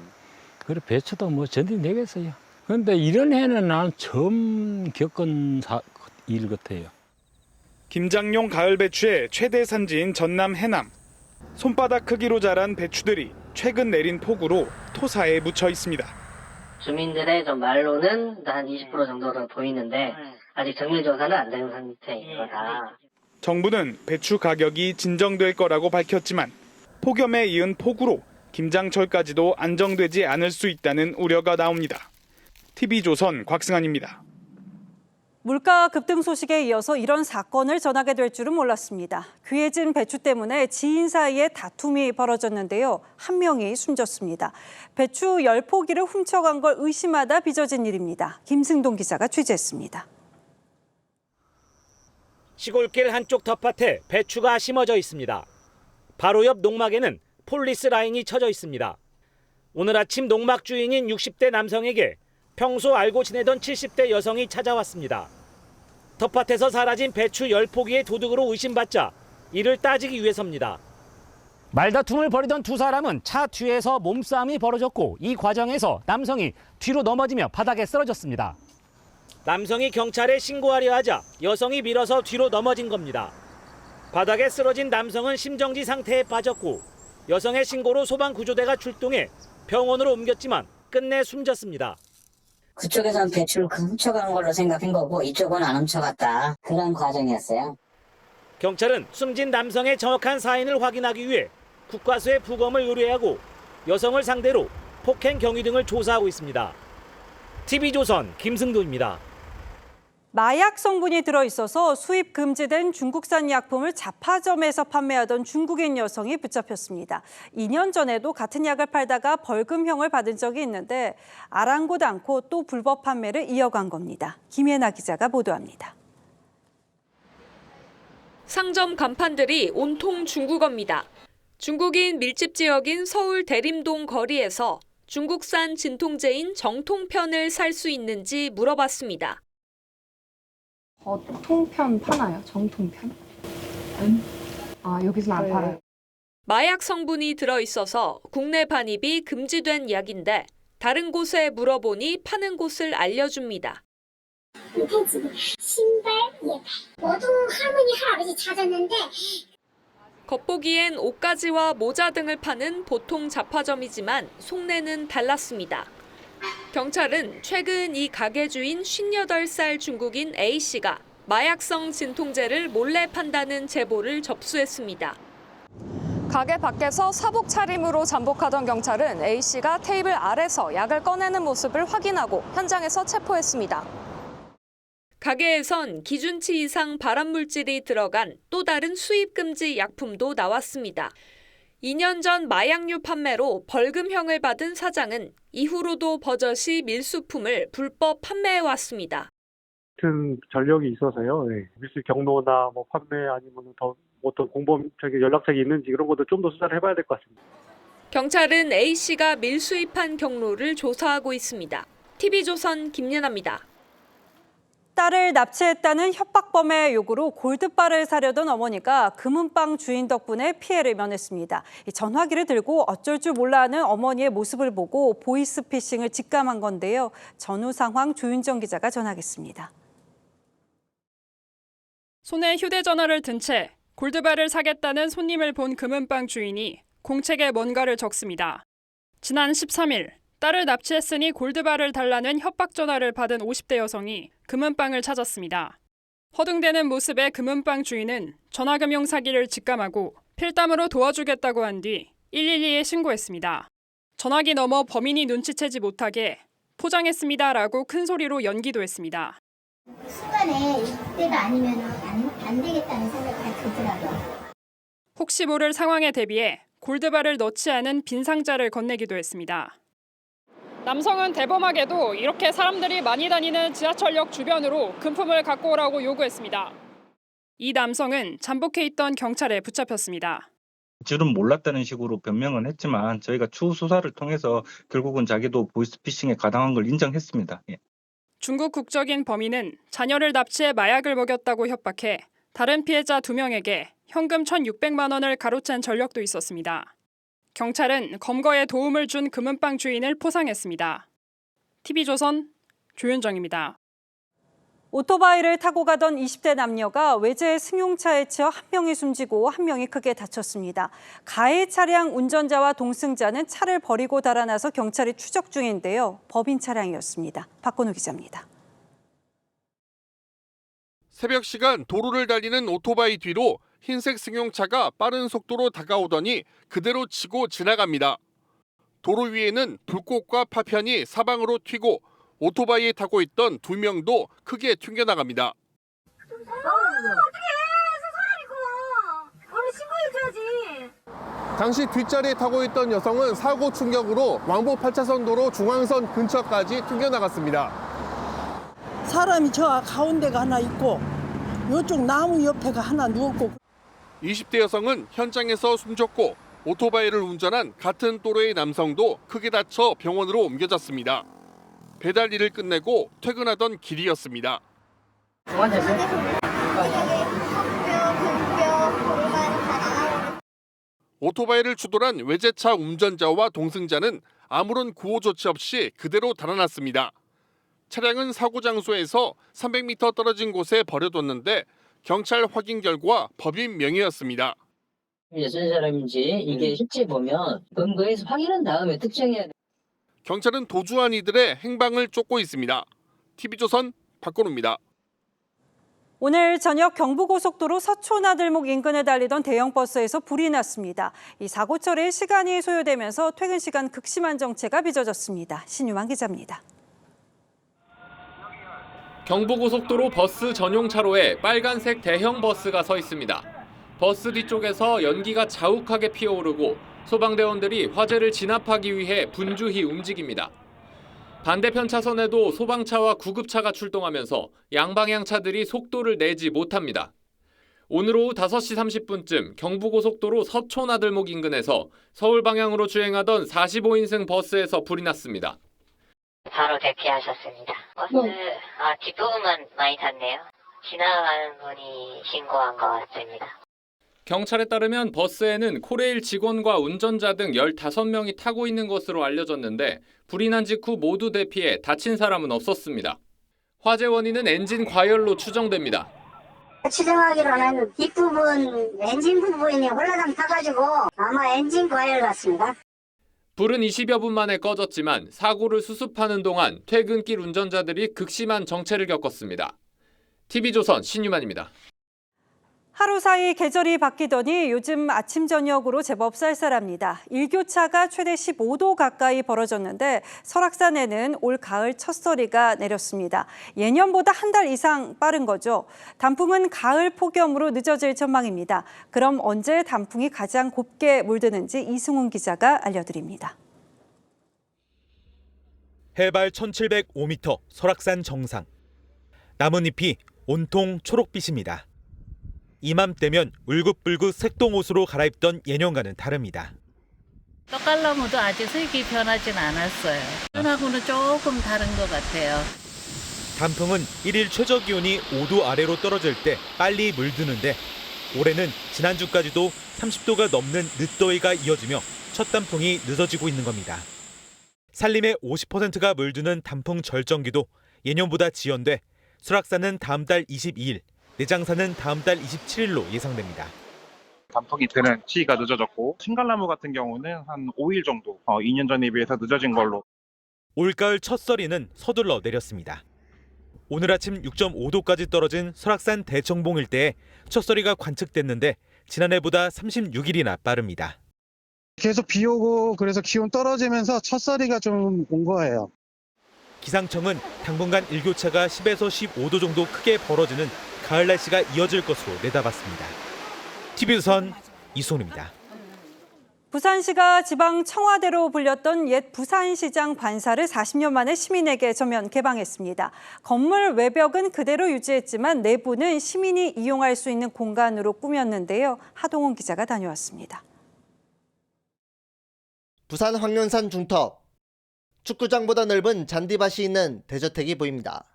그래 배추도 뭐 견디내겠어요. 그런데 이런 해는 난 처음 겪은 일 같아요. 김장용 가을 배추의 최대 산지인 전남 해남. 손바닥 크기로 자란 배추들이 최근 내린 폭우로 토사에 묻혀 있습니다. 주민들의 좀 말로는 한 20% 정도로 보이는데 아직 정밀 조사는 안 되는 상태인 거다. 정부는 배추 가격이 진정될 거라고 밝혔지만 폭염에 이은 폭우로 김장철까지도 안정되지 않을 수 있다는 우려가 나옵니다. TV조선 곽승환입니다. 물가 급등 소식에 이어서 이런 사건을 전하게 될 줄은 몰랐습니다. 귀해진 배추 때문에 지인 사이에 다툼이 벌어졌는데요. 한 명이 숨졌습니다. 배추 10포기를 훔쳐간 걸 의심하다 빚어진 일입니다. 김승동 기자가 취재했습니다. 시골길 한쪽 텃밭에 배추가 심어져 있습니다. 바로 옆 농막에는 폴리스 라인이 쳐져 있습니다. 오늘 아침 농막 주인인 60대 남성에게 평소 알고 지내던 70대 여성이 찾아왔습니다. 텃밭에서 사라진 배추 10포기의 도둑으로 의심받자 이를 따지기 위해서입니다. 말다툼을 벌이던 두 사람은 차 뒤에서 몸싸움이 벌어졌고 이 과정에서 남성이 뒤로 넘어지며 바닥에 쓰러졌습니다. 남성이 경찰에 신고하려 하자 여성이 밀어서 뒤로 넘어진 겁니다. 바닥에 쓰러진 남성은 심정지 상태에 빠졌고 여성의 신고로 소방구조대가 출동해 병원으로 옮겼지만 끝내 숨졌습니다. 그쪽에서는 배추를 훔쳐간 걸로 생각한 거고 이쪽은 안 훔쳐갔다. 그런 과정이었어요. 경찰은 숨진 남성의 정확한 사인을 확인하기 위해 국과수에 부검을 의뢰하고 여성을 상대로 폭행 경위 등을 조사하고 있습니다. TV조선 김승도입니다. 마약 성분이 들어있어서 수입 금지된 중국산 약품을 잡화점에서 판매하던 중국인 여성이 붙잡혔습니다. 2년 전에도 같은 약을 팔다가 벌금형을 받은 적이 있는데 아랑곳 않고 또 불법 판매를 이어간 겁니다. 김예나 기자가 보도합니다. 상점 간판들이 온통 중국어입니다. 중국인 밀집 지역인 서울 대림동 거리에서 중국산 진통제인 정통편을 살 수 있는지 물어봤습니다. 통편 파나요? 정통편? 여기서는 안 팔아요. 마약 성분이 들어있어서 국내 반입이 금지된 약인데 다른 곳에 물어보니 파는 곳을 알려줍니다. 지금 신발, 모두 할머니, 할아버지 찾았는데 겉보기엔 옷가지와 모자 등을 파는 보통 잡화점이지만 속내는 달랐습니다. 경찰은 최근 이 가게 주인 58살 중국인 A씨가 마약성 진통제를 몰래 판다는 제보를 접수했습니다. 가게 밖에서 사복 차림으로 잠복하던 경찰은 A씨가 테이블 아래서 약을 꺼내는 모습을 확인하고 현장에서 체포했습니다. 가게에선 기준치 이상 발암물질이 들어간 또 다른 수입금지 약품도 나왔습니다. 2년 전 마약류 판매로 벌금형을 받은 사장은 이후로도 버젓이 밀수품을 불법 판매해왔습니다. 같은 전력이 있어서요. 밀수 경로나 판매 아니면 더 어떤 공범적인 연락책이 있는지 이런 것도 좀 더 수사를 해봐야 될 것 같습니다. 경찰은 A씨가 밀수입한 경로를 조사하고 있습니다. TV조선 김예나입니다. 딸을 납치했다는 협박범의 요구로 골드바를 사려던 어머니가 금은방 주인 덕분에 피해를 면했습니다. 전화기를 들고 어쩔 줄 몰라 하는 어머니의 모습을 보고 보이스피싱을 직감한 건데요. 전후 상황 조윤정 기자가 전하겠습니다. 손에 휴대전화를 든 채 골드바를 사겠다는 손님을 본 금은방 주인이 공책에 뭔가를 적습니다. 지난 13일 딸을 납치했으니 골드바를 달라는 협박 전화를 받은 50대 여성이 금은방을 찾았습니다. 허둥대는 모습의 금은방 주인은 전화금융 사기를 직감하고 필담으로 도와주겠다고 한 뒤 112에 신고했습니다. 전화기 넘어 범인이 눈치채지 못하게 포장했습니다라고 큰 소리로 연기도 했습니다. 그 순간에 이때가 아니면 안 되겠다는 생각이 들더라고요. 혹시 모를 상황에 대비해 골드바를 넣지 않은 빈 상자를 건네기도 했습니다. 남성은 대범하게도 이렇게 사람들이 많이 다니는 지하철역 주변으로 금품을 갖고 오라고 요구했습니다. 이 남성은 잠복해 있던 경찰에 붙잡혔습니다. 줄은 몰랐다는 식으로 변명은 했지만 저희가 추후 수사를 통해서 결국은 자기도 보이스피싱에 가담한 걸 인정했습니다. 중국 국적인 범인은 자녀를 납치해 마약을 먹였다고 협박해 다른 피해자 2명에게 현금 1,600만 원을 가로챈 전력도 있었습니다. 경찰은 검거에 도움을 준 금은방 주인을 포상했습니다. TV조선 조윤정입니다. 오토바이를 타고 가던 20대 남녀가 외제 승용차에 치여 한 명이 숨지고 한 명이 크게 다쳤습니다. 가해 차량 운전자와 동승자는 차를 버리고 달아나서 경찰이 추적 중인데요. 법인 차량이었습니다. 박건우 기자입니다. 새벽 시간 도로를 달리는 오토바이 뒤로 흰색 승용차가 빠른 속도로 다가오더니 그대로 치고 지나갑니다. 도로 위에는 불꽃과 파편이 사방으로 튀고 오토바이에 타고 있던 2명도 크게 튕겨나갑니다. 어떡해! 사람이고! 얼른 신고해줘야지. 당시 뒷자리에 타고 있던 여성은 사고 충격으로 왕복 8차선 도로 중앙선 근처까지 튕겨나갔습니다. 사람이 저 가운데가 하나 있고 이쪽 나무 옆에가 하나 누웠고. 20대 여성은 현장에서 숨졌고 오토바이를 운전한 같은 또래의 남성도 크게 다쳐 병원으로 옮겨졌습니다. 배달 일을 끝내고 퇴근하던 길이었습니다. 오토바이를 추돌한 외제차 운전자와 동승자는 아무런 구호 조치 없이 그대로 달아났습니다. 차량은 사고 장소에서 300m 떨어진 곳에 버려뒀는데 경찰 확인 결과 법인 명의였습니다. 어떤 사람인지 이게 실제 보면 근거에서 확인한 다음에 특정해야 돼. 경찰은 도주한 이들의 행방을 쫓고 있습니다. TV조선 박건우입니다. 오늘 저녁 경부고속도로 서초나들목 인근에 달리던 대형 버스에서 불이 났습니다. 이 사고 처리에 시간이 소요되면서 퇴근 시간 극심한 정체가 빚어졌습니다. 신유만 기자입니다. 경부고속도로 버스 전용 차로에 빨간색 대형 버스가 서 있습니다. 버스 뒤쪽에서 연기가 자욱하게 피어오르고 소방대원들이 화재를 진압하기 위해 분주히 움직입니다. 반대편 차선에도 소방차와 구급차가 출동하면서 양방향 차들이 속도를 내지 못합니다. 오늘 오후 5시 30분쯤 경부고속도로 서초나들목 인근에서 서울 방향으로 주행하던 45인승 버스에서 불이 났습니다. 바로 대피하셨습니다. 버스 뒷부분만 많이 탔네요. 지나가는 분이 신고한 것 같습니다. 경찰에 따르면 버스에는 코레일 직원과 운전자 등 15명이 타고 있는 것으로 알려졌는데 불이 난 직후 모두 대피해 다친 사람은 없었습니다. 화재 원인은 엔진 과열로 추정됩니다. 추정하기로는 뒷부분 엔진 부분이 홀라당 타가지고 아마 엔진 과열 같습니다. 불은 20여 분 만에 꺼졌지만 사고를 수습하는 동안 퇴근길 운전자들이 극심한 정체를 겪었습니다. TV조선 신유만입니다. 하루 사이 계절이 바뀌더니 요즘 아침 저녁으로 제법 쌀쌀합니다. 일교차가 최대 15도 가까이 벌어졌는데 설악산에는 올 가을 첫서리가 내렸습니다. 예년보다 한 달 이상 빠른 거죠. 단풍은 가을 폭염으로 늦어질 전망입니다. 그럼 언제 단풍이 가장 곱게 물드는지 이승훈 기자가 알려드립니다. 해발 1705m 설악산 정상. 나뭇잎이 온통 초록빛입니다. 이맘때면 울긋불긋 색동옷으로 갈아입던 예년과는 다릅니다. 떡갈나무도 아직 색이 변하진 않았어요. 예년하고는 조금 다른 것 같아요. 단풍은 1일 최저기온이 5도 아래로 떨어질 때 빨리 물드는데 올해는 지난주까지도 30도가 넘는 늦더위가 이어지며 첫 단풍이 늦어지고 있는 겁니다. 산림의 50%가 물드는 단풍 절정기도 예년보다 지연돼 설악산은 다음 달 22일, 내장산은 다음 달 27일로 예상됩니다. 단풍이 되는 시기가 늦어졌고 신갈나무 같은 경우는 한 5일 정도 2년 전에 비해서 늦어진 걸로. 올가을 첫서리는 서둘러 내렸습니다. 오늘 아침 6.5도까지 떨어진 설악산 대청봉 일대에 첫서리가 관측됐는데 지난해보다 36일이나 빠릅니다. 계속 비 오고 그래서 기온 떨어지면서 첫서리가 좀 온 거예요. 기상청은 당분간 일교차가 10에서 15도 정도 크게 벌어지는 가을 날씨가 이어질 것으로 내다봤습니다. TV조선 이소은입니다. 부산시가 지방 청와대로 불렸던 옛 부산시장 관사를 40년 만에 시민에게 전면 개방했습니다. 건물 외벽은 그대로 유지했지만 내부는 시민이 이용할 수 있는 공간으로 꾸몄는데요. 하동훈 기자가 다녀왔습니다. 부산 황련산 중턱. 축구장보다 넓은 잔디밭이 있는 대저택이 보입니다.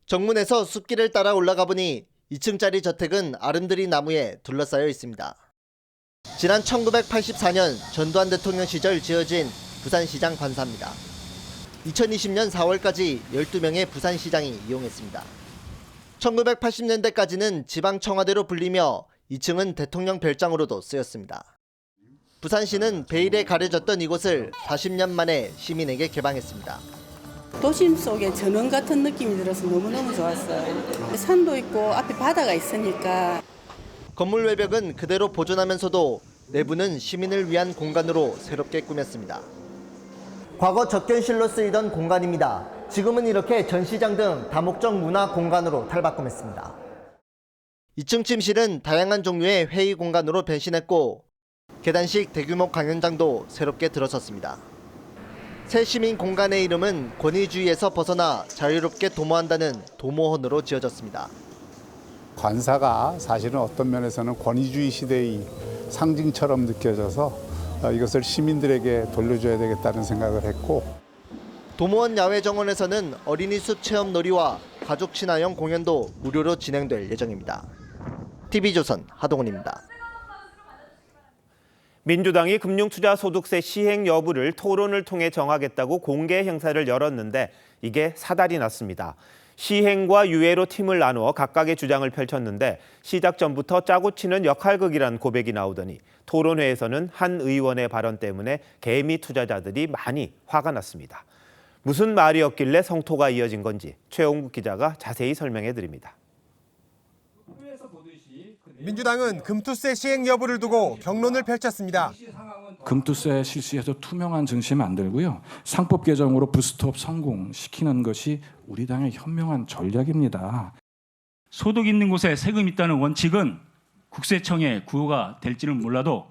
정문에서 숲길을 따라 올라가 보니 2층짜리 저택은 아름드리 나무에 둘러싸여 있습니다. 지난 1984년 전두환 대통령 시절 지어진 부산시장 관사입니다. 2020년 4월까지 12명의 부산시장이 이용했습니다. 1980년대까지는 지방청와대로 불리며 2층은 대통령 별장으로도 쓰였습니다. 부산시는 베일에 가려졌던 이곳을 40년 만에 시민에게 개방했습니다. 도심 속에 전원 같은 느낌이 들어서 너무너무 좋았어요. 산도 있고 앞에 바다가 있으니까. 건물 외벽은 그대로 보존하면서도 내부는 시민을 위한 공간으로 새롭게 꾸몄습니다. 과거 접견실로 쓰이던 공간입니다. 지금은 이렇게 전시장 등 다목적 문화 공간으로 탈바꿈했습니다. 2층 침실은 다양한 종류의 회의 공간으로 변신했고 계단식 대규모 강연장도 새롭게 들어섰습니다. 새 시민 공간의 이름은 권위주의에서 벗어나 자유롭게 도모한다는 도모헌으로 지어졌습니다. 관사가 사실은 어떤 면에서는 권위주의 시대의 상징처럼 느껴져서 이것을 시민들에게 돌려줘야 되겠다는 생각을 했고, 도모원 야외정원에서는 어린이 숲 체험 놀이와 가족 친화형 공연도 무료로 진행될 예정입니다. TV조선 하동훈입니다. 민주당이 금융투자소득세 시행 여부를 토론을 통해 정하겠다고 공개 행사를 열었는데 이게 사달이 났습니다. 시행과 유예로 팀을 나누어 각각의 주장을 펼쳤는데 시작 전부터 짜고 치는 역할극이란 고백이 나오더니 토론회에서는 한 의원의 발언 때문에 개미 투자자들이 많이 화가 났습니다. 무슨 말이었길래 성토가 이어진 건지 최홍국 기자가 자세히 설명해 드립니다. 민주당은 금투세 시행 여부를 두고 격론을 펼쳤습니다. 금투세 실시해서 투명한 증시 만들고요. 상법 개정으로 부스트업 성공시키는 것이 우리 당의 현명한 전략입니다. 소득 있는 곳에 세금 있다는 원칙은 국세청의 구호가 될지는 몰라도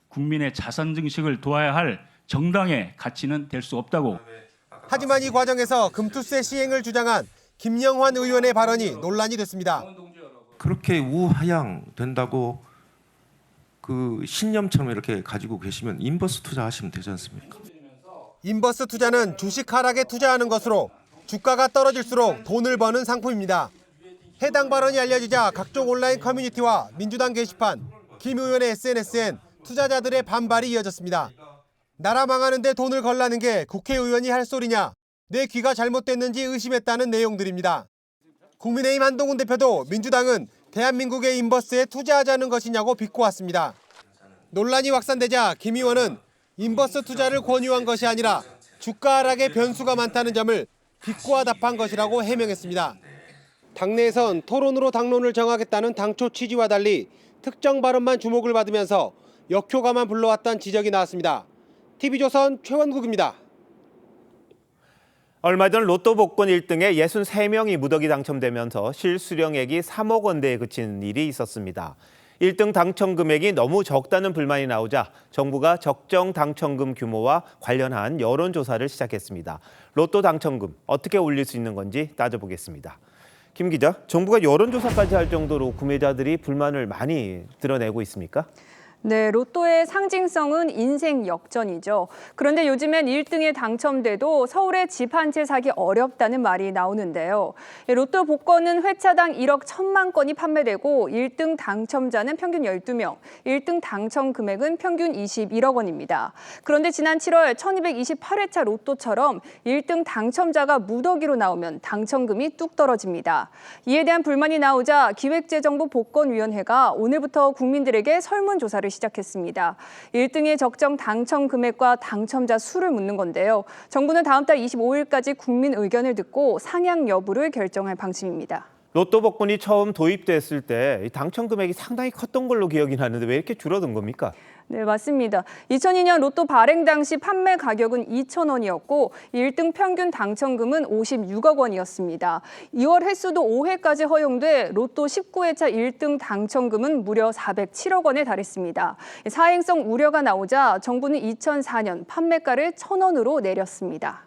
국민의 자산 증식을 도와야 할 정당의 가치는 될 수 없다고. 하지만 이 과정에서 금투세 시행을 주장한 김영환 의원의 발언이 논란이 됐습니다. 그렇게 우하향 된다고 그 신념처럼 이렇게 가지고 계시면 인버스 투자하시면 되지 않습니까? 인버스 투자는 주식 하락에 투자하는 것으로 주가가 떨어질수록 돈을 버는 상품입니다. 해당 발언이 알려지자 각종 온라인 커뮤니티와 민주당 게시판, 김 의원의 SNS엔 투자자들의 반발이 이어졌습니다. 나라 망하는데 돈을 걸라는 게 국회의원이 할 소리냐, 내 귀가 잘못됐는지 의심했다는 내용들입니다. 국민의힘 한동훈 대표도 민주당은 대한민국의 인버스에 투자하자는 것이냐고 비꼬았습니다. 논란이 확산되자 김 의원은 인버스 투자를 권유한 것이 아니라 주가 하락의 변수가 많다는 점을 비꼬아 답한 것이라고 해명했습니다. 당내에선 토론으로 당론을 정하겠다는 당초 취지와 달리 특정 발언만 주목을 받으면서 역효과만 불러왔다는 지적이 나왔습니다. TV조선 최원국입니다. 얼마 전 로또 복권 1등에 63명이 무더기 당첨되면서 실수령액이 3억 원대에 그친 일이 있었습니다. 1등 당첨 금액이 너무 적다는 불만이 나오자 정부가 적정 당첨금 규모와 관련한 여론조사를 시작했습니다. 로또 당첨금 어떻게 올릴 수 있는 건지 따져보겠습니다. 김 기자, 정부가 여론조사까지 할 정도로 구매자들이 불만을 많이 드러내고 있습니까? 네, 로또의 상징성은 인생 역전이죠. 그런데 요즘엔 1등에 당첨돼도 서울에 집 한 채 사기 어렵다는 말이 나오는데요. 로또 복권은 회차당 1억 1,000만 건이 판매되고 1등 당첨자는 평균 12명, 1등 당첨 금액은 평균 21억 원입니다. 그런데 지난 7월 1228회차 로또처럼 1등 당첨자가 무더기로 나오면 당첨금이 뚝 떨어집니다. 이에 대한 불만이 나오자 기획재정부 복권위원회가 오늘부터 국민들에게 설문조사를 시작했습니다. 1등의 적정 당첨 금액과 당첨자 수를 묻는 건데요. 정부는 다음 달 25일까지 국민 의견을 듣고 상향 여부를 결정할 방침입니다. 로또 복권이 처음 도입됐을 때 당첨 금액이 상당히 컸던 걸로 기억이 나는데 왜 이렇게 줄어든 겁니까? 네, 맞습니다. 2002년 로또 발행 당시 판매 가격은 2,000원이었고 1등 평균 당첨금은 56억 원이었습니다. 2월 횟수도 5회까지 허용돼 로또 19회차 1등 당첨금은 무려 407억 원에 달했습니다. 사행성 우려가 나오자 정부는 2004년 판매가를 1,000원으로 내렸습니다.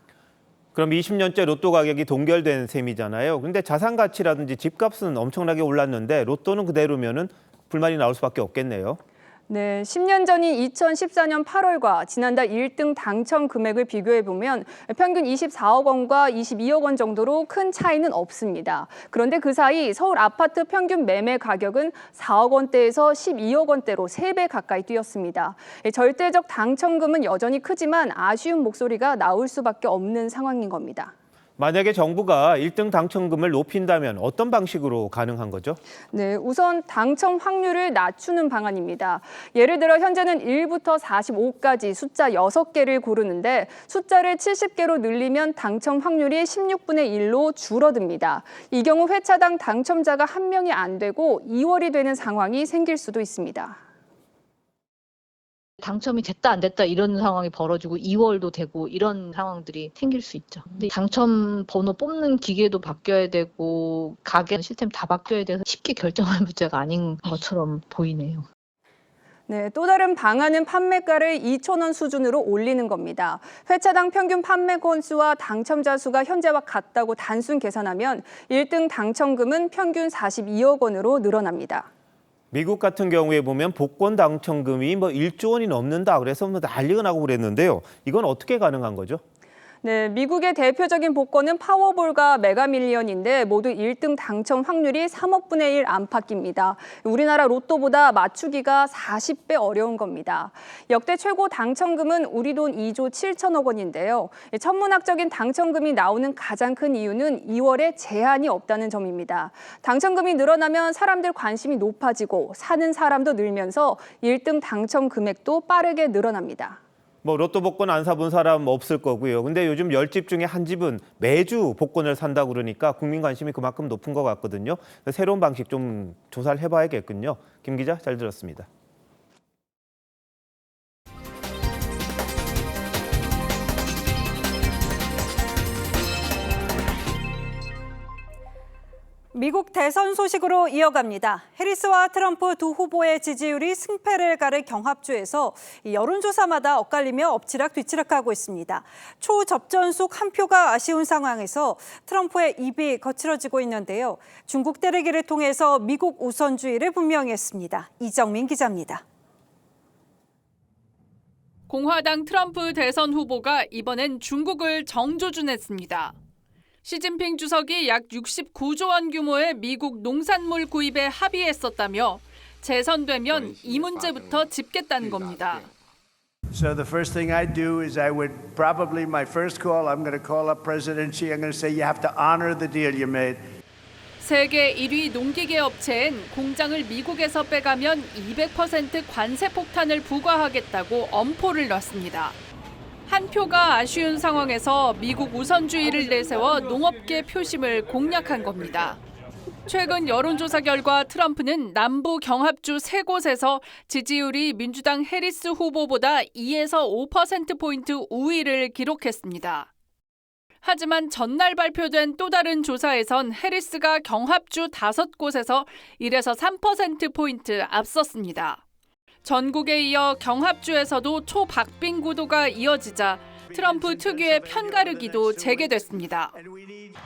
그럼 20년째 로또 가격이 동결된 셈이잖아요. 그런데 자산 가치라든지 집값은 엄청나게 올랐는데 로또는 그대로면은 불만이 나올 수밖에 없겠네요. 네, 10년 전인 2014년 8월과 지난달 1등 당첨 금액을 비교해보면 평균 24억 원과 22억 원 정도로 큰 차이는 없습니다. 그런데 그 사이 서울 아파트 평균 매매 가격은 4억 원대에서 12억 원대로 3배 가까이 뛰었습니다. 절대적 당첨금은 여전히 크지만 아쉬운 목소리가 나올 수밖에 없는 상황인 겁니다. 만약에 정부가 1등 당첨금을 높인다면 어떤 방식으로 가능한 거죠? 네, 우선 당첨 확률을 낮추는 방안입니다. 예를 들어 현재는 1부터 45까지 숫자 6개를 고르는데 숫자를 70개로 늘리면 당첨 확률이 16분의 1로 줄어듭니다. 이 경우 회차당 당첨자가 1명이 안 되고 2월이 되는 상황이 생길 수도 있습니다. 당첨이 됐다 안 됐다 이런 상황이 벌어지고 2월도 되고 이런 상황들이 생길 수 있죠. 근데 당첨 번호 뽑는 기계도 바뀌어야 되고 가게 시스템 다 바뀌어야 돼서 쉽게 결정할 문제가 아닌 것처럼 보이네요. 네, 또 다른 방안은 판매가를 2,000원 수준으로 올리는 겁니다. 회차당 평균 판매 건수와 당첨자 수가 현재와 같다고 단순 계산하면 1등 당첨금은 평균 42억 원으로 늘어납니다. 미국 같은 경우에 보면 복권 당첨금이 1조 원이 넘는다 그래서 난리가 나고 그랬는데요. 이건 어떻게 가능한 거죠? 네, 미국의 대표적인 복권은 파워볼과 메가밀리언인데 모두 1등 당첨 확률이 3억분의 1 안팎입니다. 우리나라 로또보다 맞추기가 40배 어려운 겁니다. 역대 최고 당첨금은 우리 돈 2조 7천억 원인데요. 천문학적인 당첨금이 나오는 가장 큰 이유는 2월에 제한이 없다는 점입니다. 당첨금이 늘어나면 사람들 관심이 높아지고 사는 사람도 늘면서 1등 당첨 금액도 빠르게 늘어납니다. 로또 복권 안 사본 사람 없을 거고요. 근데 요즘 10집 중에 한 집은 매주 복권을 산다고 그러니까 국민 관심이 그만큼 높은 것 같거든요. 새로운 방식 좀 조사를 해봐야겠군요. 김 기자 잘 들었습니다. 미국 대선 소식으로 이어갑니다. 해리스와 트럼프 두 후보의 지지율이 승패를 가를 경합주에서 여론조사마다 엇갈리며 엎치락뒤치락하고 있습니다. 초접전속 한 표가 아쉬운 상황에서 트럼프의 입이 거칠어지고 있는데요. 중국 때리기를 통해서 미국 우선주의를 분명히 했습니다. 이정민 기자입니다. 공화당 트럼프 대선 후보가 이번엔 중국을 정조준했습니다. 시진핑 주석이 약 69조 원 규모의 미국 농산물 구입에 합의했었다며 재선되면 이 문제부터 짚겠다는 겁니다. So the first thing I do is I would probably my first call I'm going to call up President Xi. I'm going to say you have to honor the deal you made. 세계 1위 농기계 업체엔 공장을 미국에서 빼가면 200% 관세 폭탄을 부과하겠다고 엄포를 놨습니다. 한 표가 아쉬운 상황에서 미국 우선주의를 내세워 농업계 표심을 공략한 겁니다. 최근 여론조사 결과 트럼프는 남부 경합주 3곳에서 지지율이 민주당 해리스 후보보다 2에서 5%포인트 우위를 기록했습니다. 하지만 전날 발표된 또 다른 조사에선 해리스가 경합주 5곳에서 1에서 3%포인트 앞섰습니다. 전국에 이어 경합주에서도 초박빙 구도가 이어지자 트럼프 특유의 편가르기도 재개됐습니다.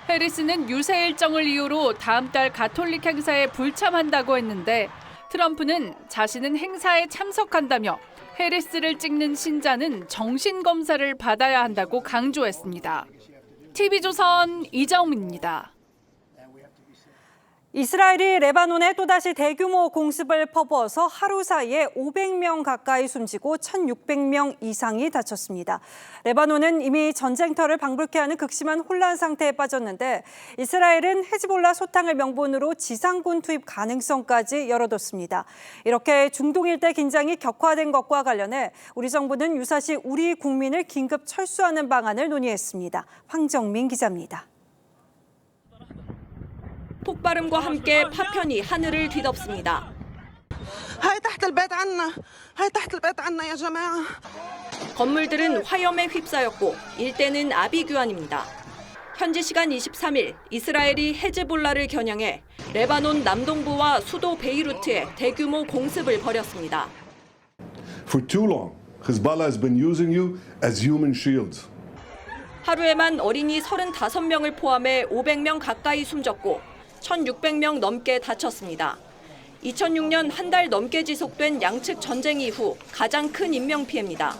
해리스는 유세 일정을 이유로 다음 달 가톨릭 행사에 불참한다고 했는데 트럼프는 자신은 행사에 참석한다며 해리스를 찍는 신자는 정신검사를 받아야 한다고 강조했습니다. TV조선 이정민입니다. 이스라엘이 레바논에 또다시 대규모 공습을 퍼부어서 하루 사이에 500명 가까이 숨지고 1,600명 이상이 다쳤습니다. 레바논은 이미 전쟁터를 방불케 하는 극심한 혼란 상태에 빠졌는데 이스라엘은 헤즈볼라 소탕을 명분으로 지상군 투입 가능성까지 열어뒀습니다. 이렇게 중동 일대 긴장이 격화된 것과 관련해 우리 정부는 유사시 우리 국민을 긴급 철수하는 방안을 논의했습니다. 황정민 기자입니다. 폭발음과 함께 파편이 하늘을 뒤덮습니다. 건물들은 화염에 휩싸였고 일대는 아비규환입니다. 현지 시간 23일 이스라엘이 헤즈볼라를 겨냥해 레바논 남동부와 수도 베이루트에 대규모 공습을 벌였습니다. For too long, Hezbollah has been using you as human shields. 하루에만 어린이 35명을 포함해 500명 가까이 숨졌고 1,600명 넘게 다쳤습니다. 2006년 한 달 넘게 지속된 양측 전쟁 이후 가장 큰 인명피해입니다.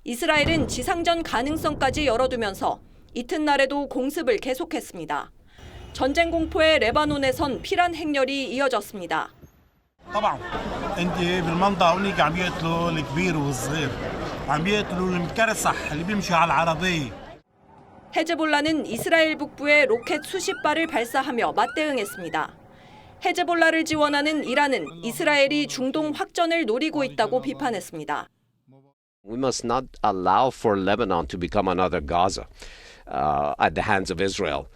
이스라엘은 지상전 가능성까지 열어두면서 이튿날에도 공습을 계속했습니다. 전쟁 공포의 레바논에선 피란 행렬이 이어졌습니다. طبعا انت بالمنطقه هونيك عم يقتلوا الكبير والصغير عم يقتلوا المكرسح اللي بيمشي على العربيه. 헤즈볼라는 이스라엘 북부에 로켓 수십 발을 발사하며 맞대응했습니다. 헤즈볼라를 지원하는 이란은 이스라엘이 중동 확전을 노리고 있다고 비판했습니다. We must not allow for Lebanon to become another Gaza at the hands of Israel.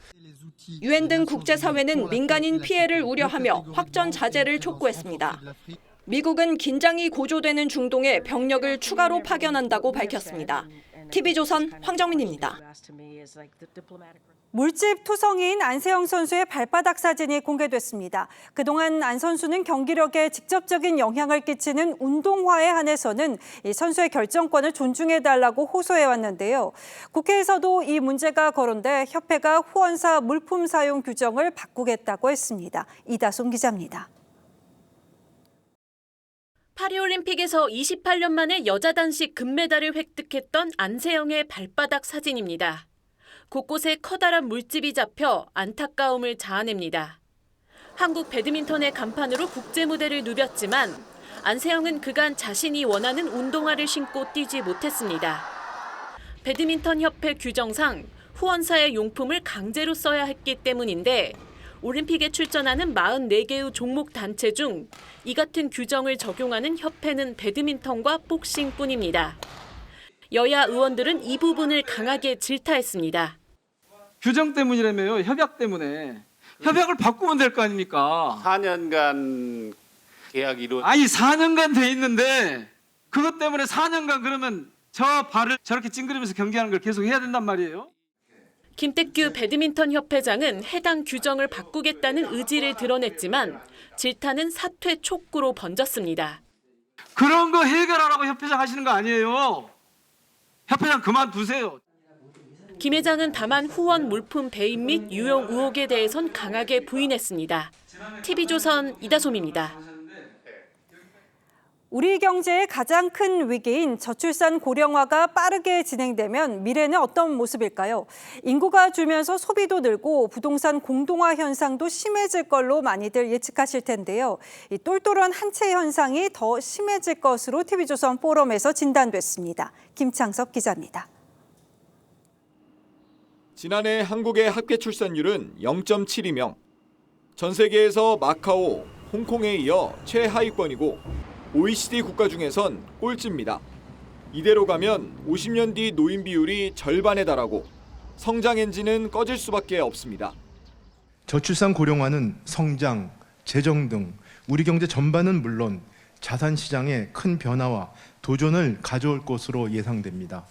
유엔 등 국제사회는 민간인 피해를 우려하며 확전 자제를 촉구했습니다. 미국은 긴장이 고조되는 중동에 병력을 추가로 파견한다고 밝혔습니다. TV조선 황정민입니다. 물집 투성이인 안세영 선수의 발바닥 사진이 공개됐습니다. 그동안 안 선수는 경기력에 직접적인 영향을 끼치는 운동화에 한해서는 이 선수의 결정권을 존중해달라고 호소해왔는데요. 국회에서도 이 문제가 거론돼 협회가 후원사 물품 사용 규정을 바꾸겠다고 했습니다. 이다솜 기자입니다. 파리올림픽에서 28년 만에 여자 단식 금메달을 획득했던 안세영의 발바닥 사진입니다. 곳곳에 커다란 물집이 잡혀 안타까움을 자아냅니다. 한국 배드민턴의 간판으로 국제 무대를 누볐지만 안세영은 그간 자신이 원하는 운동화를 신고 뛰지 못했습니다. 배드민턴 협회 규정상 후원사의 용품을 강제로 써야 했기 때문인데 올림픽에 출전하는 44개의 종목 단체 중 이 같은 규정을 적용하는 협회는 배드민턴과 복싱뿐입니다. 여야 의원들은 이 부분을 강하게 질타했습니다. 규정 때문이라며요. 협약 때문에. 협약을 바꾸면 될 거 아닙니까? 4년간 계약 이루. 아니 4년간 돼 있는데 그것 때문에 4년간 그러면 저 발을 저렇게 찡그리면서 경기하는 걸 계속 해야 된단 말이에요? 김택규 배드민턴 협회장은 해당 규정을 바꾸겠다는 의지를 드러냈지만 질타는 사퇴 촉구로 번졌습니다. 그런 거 해결하라고 협회장 하시는 거 아니에요? 협회장 그만두세요. 김 회장은 다만 후원 물품 배임 및 유용 의혹에 대해선 강하게 부인했습니다. TV조선 이다솜입니다. 우리 경제의 가장 큰 위기인 저출산 고령화가 빠르게 진행되면 미래는 어떤 모습일까요? 인구가 줄면서 소비도 늘고 부동산 공동화 현상도 심해질 걸로 많이들 예측하실 텐데요. 이 똘똘한 한채 현상이 더 심해질 것으로 TV조선 포럼에서 진단됐습니다. 김창석 기자입니다. 지난해 한국의 합계 출산율은 0.7이며 전 세계에서 마카오, 홍콩에 이어 최하위권이고 OECD 국가 중에선 꼴찌입니다. 이대로 가면 50년 뒤 노인 비율이 절반에 달하고 성장 엔진은 꺼질 수밖에 없습니다. 저출산 고령화는 성장, 재정 등 우리 경제 전반은 물론 자산 시장에 큰 변화와 도전을 가져올 것으로 예상됩니다.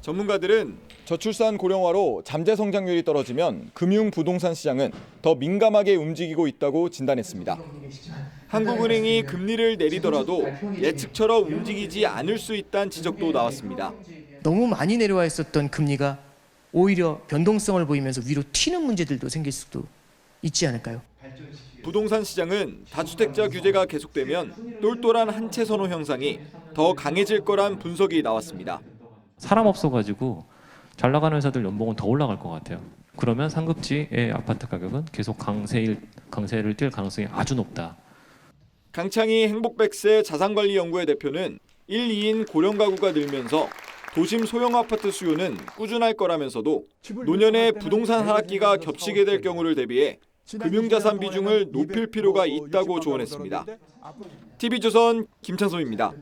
전문가들은 저출산 고령화로 잠재 성장률이 떨어지면 금융 부동산 시장은 더 민감하게 움직이고 있다고 진단했습니다. 한국은행이 금리를 내리더라도 예측처럼 움직이지 않을 수 있다는 지적도 나왔습니다. 너무 많이 내려와 있었던 금리가 오히려 변동성을 보이면서 위로 튀는 문제들도 생길 수도 있지 않을까요? 부동산 시장은 다주택자 규제가 계속되면 똘똘한 한채 선호 현상이 더 강해질 거란 분석이 나왔습니다. 사람 없어가지고 잘 나가는 회사들 연봉은 더 올라갈 것 같아요. 그러면 상급지의 아파트 가격은 계속 강세를 띌 가능성이 아주 높다. 강창희 행복백세 자산관리연구회 대표는 1, 2인 고령 가구가 늘면서 도심 소형 아파트 수요는 꾸준할 거라면서도 노년의 부동산 하락기가 겹치게 될 경우를 대비해 금융자산 비중을 높일 필요가 있다고 조언했습니다. TV조선 김찬소입니다.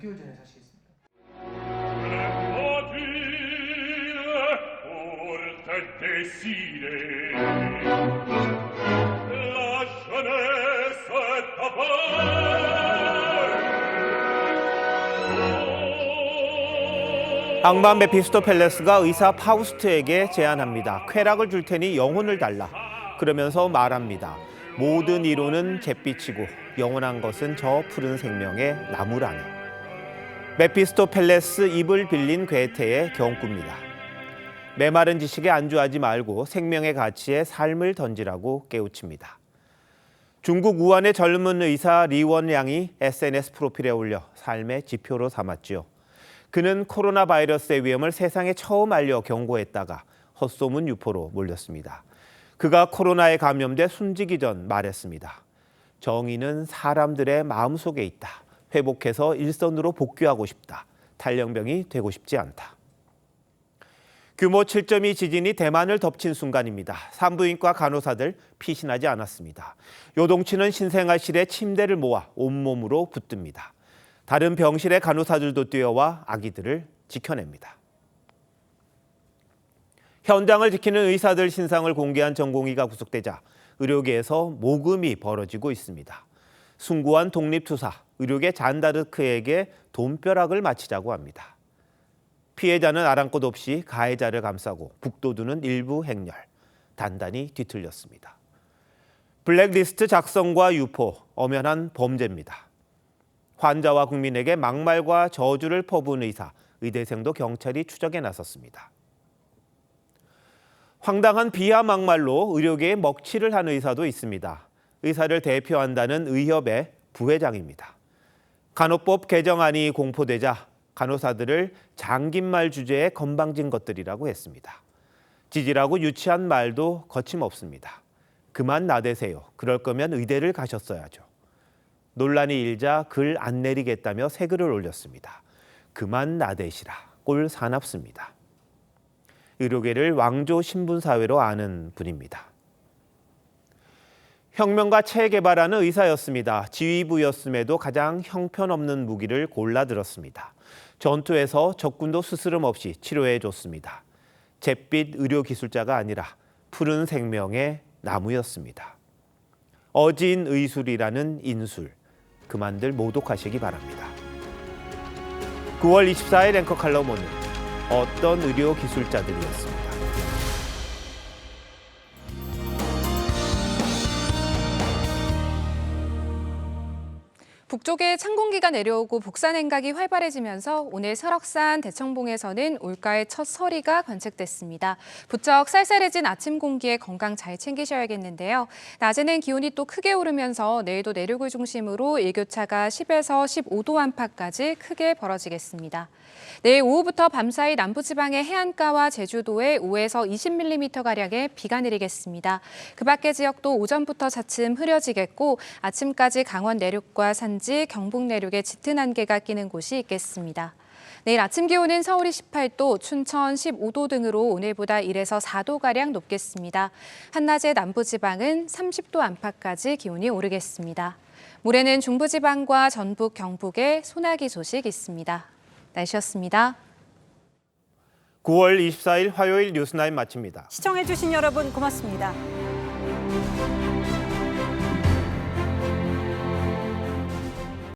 악마 메피스토 펠레스가 의사 파우스트에게 제안합니다. 쾌락을 줄 테니 영혼을 달라. 그러면서 말합니다. 모든 이론은 잿빛이고 영원한 것은 저 푸른 생명의 나무라네. 메피스토 펠레스 입을 빌린 괴테의 경구입니다. 메마른 지식에 안주하지 말고 생명의 가치에 삶을 던지라고 깨우칩니다. 중국 우한의 젊은 의사 리원양이 SNS 프로필에 올려 삶의 지표로 삼았지요. 그는 코로나 바이러스의 위험을 세상에 처음 알려 경고했다가 헛소문 유포로 몰렸습니다. 그가 코로나에 감염돼 숨지기 전 말했습니다. 정의는 사람들의 마음속에 있다. 회복해서 일선으로 복귀하고 싶다. 탈영병이 되고 싶지 않다. 규모 7.2 지진이 대만을 덮친 순간입니다. 산부인과 간호사들 피신하지 않았습니다. 요동치는 신생아실에 침대를 모아 온몸으로 붙듭니다. 다른 병실의 간호사들도 뛰어와 아기들을 지켜냅니다. 현장을 지키는 의사들 신상을 공개한 전공의가 구속되자 의료계에서 모금이 벌어지고 있습니다. 숭고한 독립투사, 의료계 잔다르크에게 돈벼락을 마치자고 합니다. 피해자는 아랑곳 없이 가해자를 감싸고 북돋우는 일부 행렬. 단단히 뒤틀렸습니다. 블랙리스트 작성과 유포, 엄연한 범죄입니다. 환자와 국민에게 막말과 저주를 퍼부은 의사, 의대생도 경찰이 추적에 나섰습니다. 황당한 비하 막말로 의료계에 먹칠을 한 의사도 있습니다. 의사를 대표한다는 의협의 부회장입니다. 간호법 개정안이 공포되자 간호사들을 장긴말 주제에 건방진 것들이라고 했습니다. 찌질하고 유치한 말도 거침없습니다. 그만 나대세요. 그럴 거면 의대를 가셨어야죠. 논란이 일자 글 안 내리겠다며 새 글을 올렸습니다. 그만 나대시라. 꼴 사납습니다. 의료계를 왕조 신분사회로 아는 분입니다. 혁명과 체계바라는 의사였습니다. 지휘부였음에도 가장 형편없는 무기를 골라 들었습니다. 전투에서 적군도 스스럼 없이 치료해 줬습니다. 잿빛 의료기술자가 아니라 푸른 생명의 나무였습니다. 어진 의술이라는 인술, 그만들 모독하시기 바랍니다. 9월 24일 앵커 칼럼 오늘 어떤 의료기술자들이었습니다. 북쪽에 찬 공기가 내려오고 북산 행각이 활발해지면서 오늘 설악산 대청봉에서는 올가을 첫 서리가 관측됐습니다. 부쩍 쌀쌀해진 아침 공기에 건강 잘 챙기셔야겠는데요. 낮에는 기온이 또 크게 오르면서 내일도 내륙을 중심으로 일교차가 10에서 15도 안팎까지 크게 벌어지겠습니다. 내일 오후부터 밤사이 남부지방의 해안가와 제주도에 5에서 20mm가량의 비가 내리겠습니다. 그 밖의 지역도 오전부터 차츰 흐려지겠고 아침까지 강원 내륙과 산지, 경북 내륙에 짙은 안개가 끼는 곳이 있겠습니다. 내일 아침 기온은 서울이 18도, 춘천 15도 등으로 오늘보다 1에서 4도가량 높겠습니다. 한낮에 남부지방은 30도 안팎까지 기온이 오르겠습니다. 모레는 중부지방과 전북, 경북에 소나기 소식 있습니다. 날씨였습니다. 9월 24일 화요일 뉴스나인 마칩니다. 시청해주신 여러분 고맙습니다.